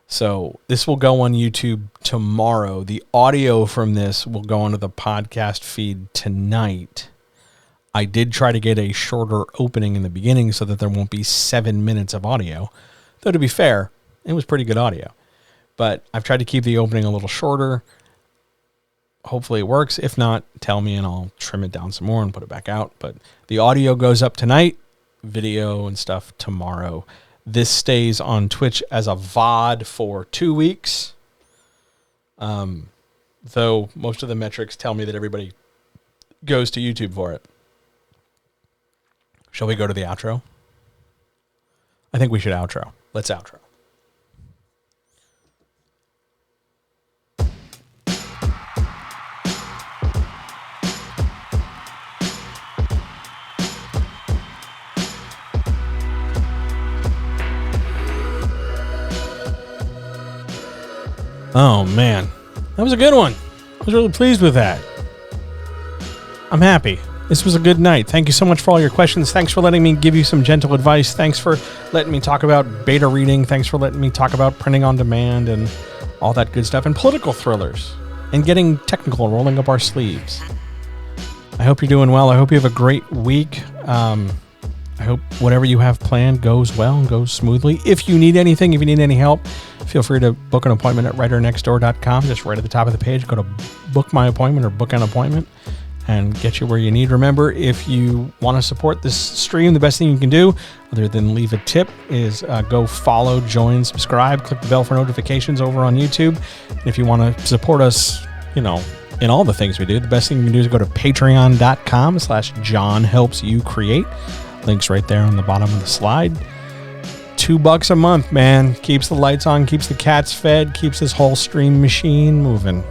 So this will go on YouTube tomorrow. The audio from this will go onto the podcast feed tonight. I did try to get a shorter opening in the beginning so that there won't be 7 minutes of audio. Though to be fair, it was pretty good audio. But I've tried to keep the opening a little shorter. Hopefully it works. If not, tell me and I'll trim it down some more and put it back out. But the audio goes up tonight, video and stuff tomorrow. This stays on Twitch as a VOD for 2 weeks. Though most of the metrics tell me that everybody goes to YouTube for it. Shall we go to the outro? I think we should outro. Let's outro. Oh, man. That was a good one. I was really pleased with that. I'm happy. This was a good night. Thank you so much for all your questions. Thanks for letting me give you some gentle advice. Thanks for letting me talk about beta reading. Thanks for letting me talk about printing on demand and all that good stuff. And political thrillers. And getting technical and rolling up our sleeves. I hope you're doing well. I hope you have a great week. I hope whatever you have planned goes well and goes smoothly. If you need anything, if you need any help, feel free to book an appointment at writernextdoor.com. Just right at the top of the page, go to book my appointment or book an appointment and get you where you need. Remember, if you want to support this stream, the best thing you can do, other than leave a tip, is go follow, join, subscribe, click the bell for notifications over on YouTube. And if you want to support us, in all the things we do, the best thing you can do is go to patreon.com/JohnHelpsYouCreate. Link's right there on the bottom of the slide. $2 a month, man. Keeps the lights on, keeps the cats fed, keeps this whole stream machine moving.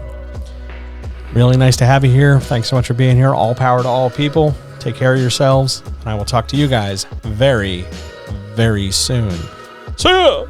Really nice to have you here. Thanks so much for being here. All power to all people. Take care of yourselves. And I will talk to you guys very, very soon. See ya!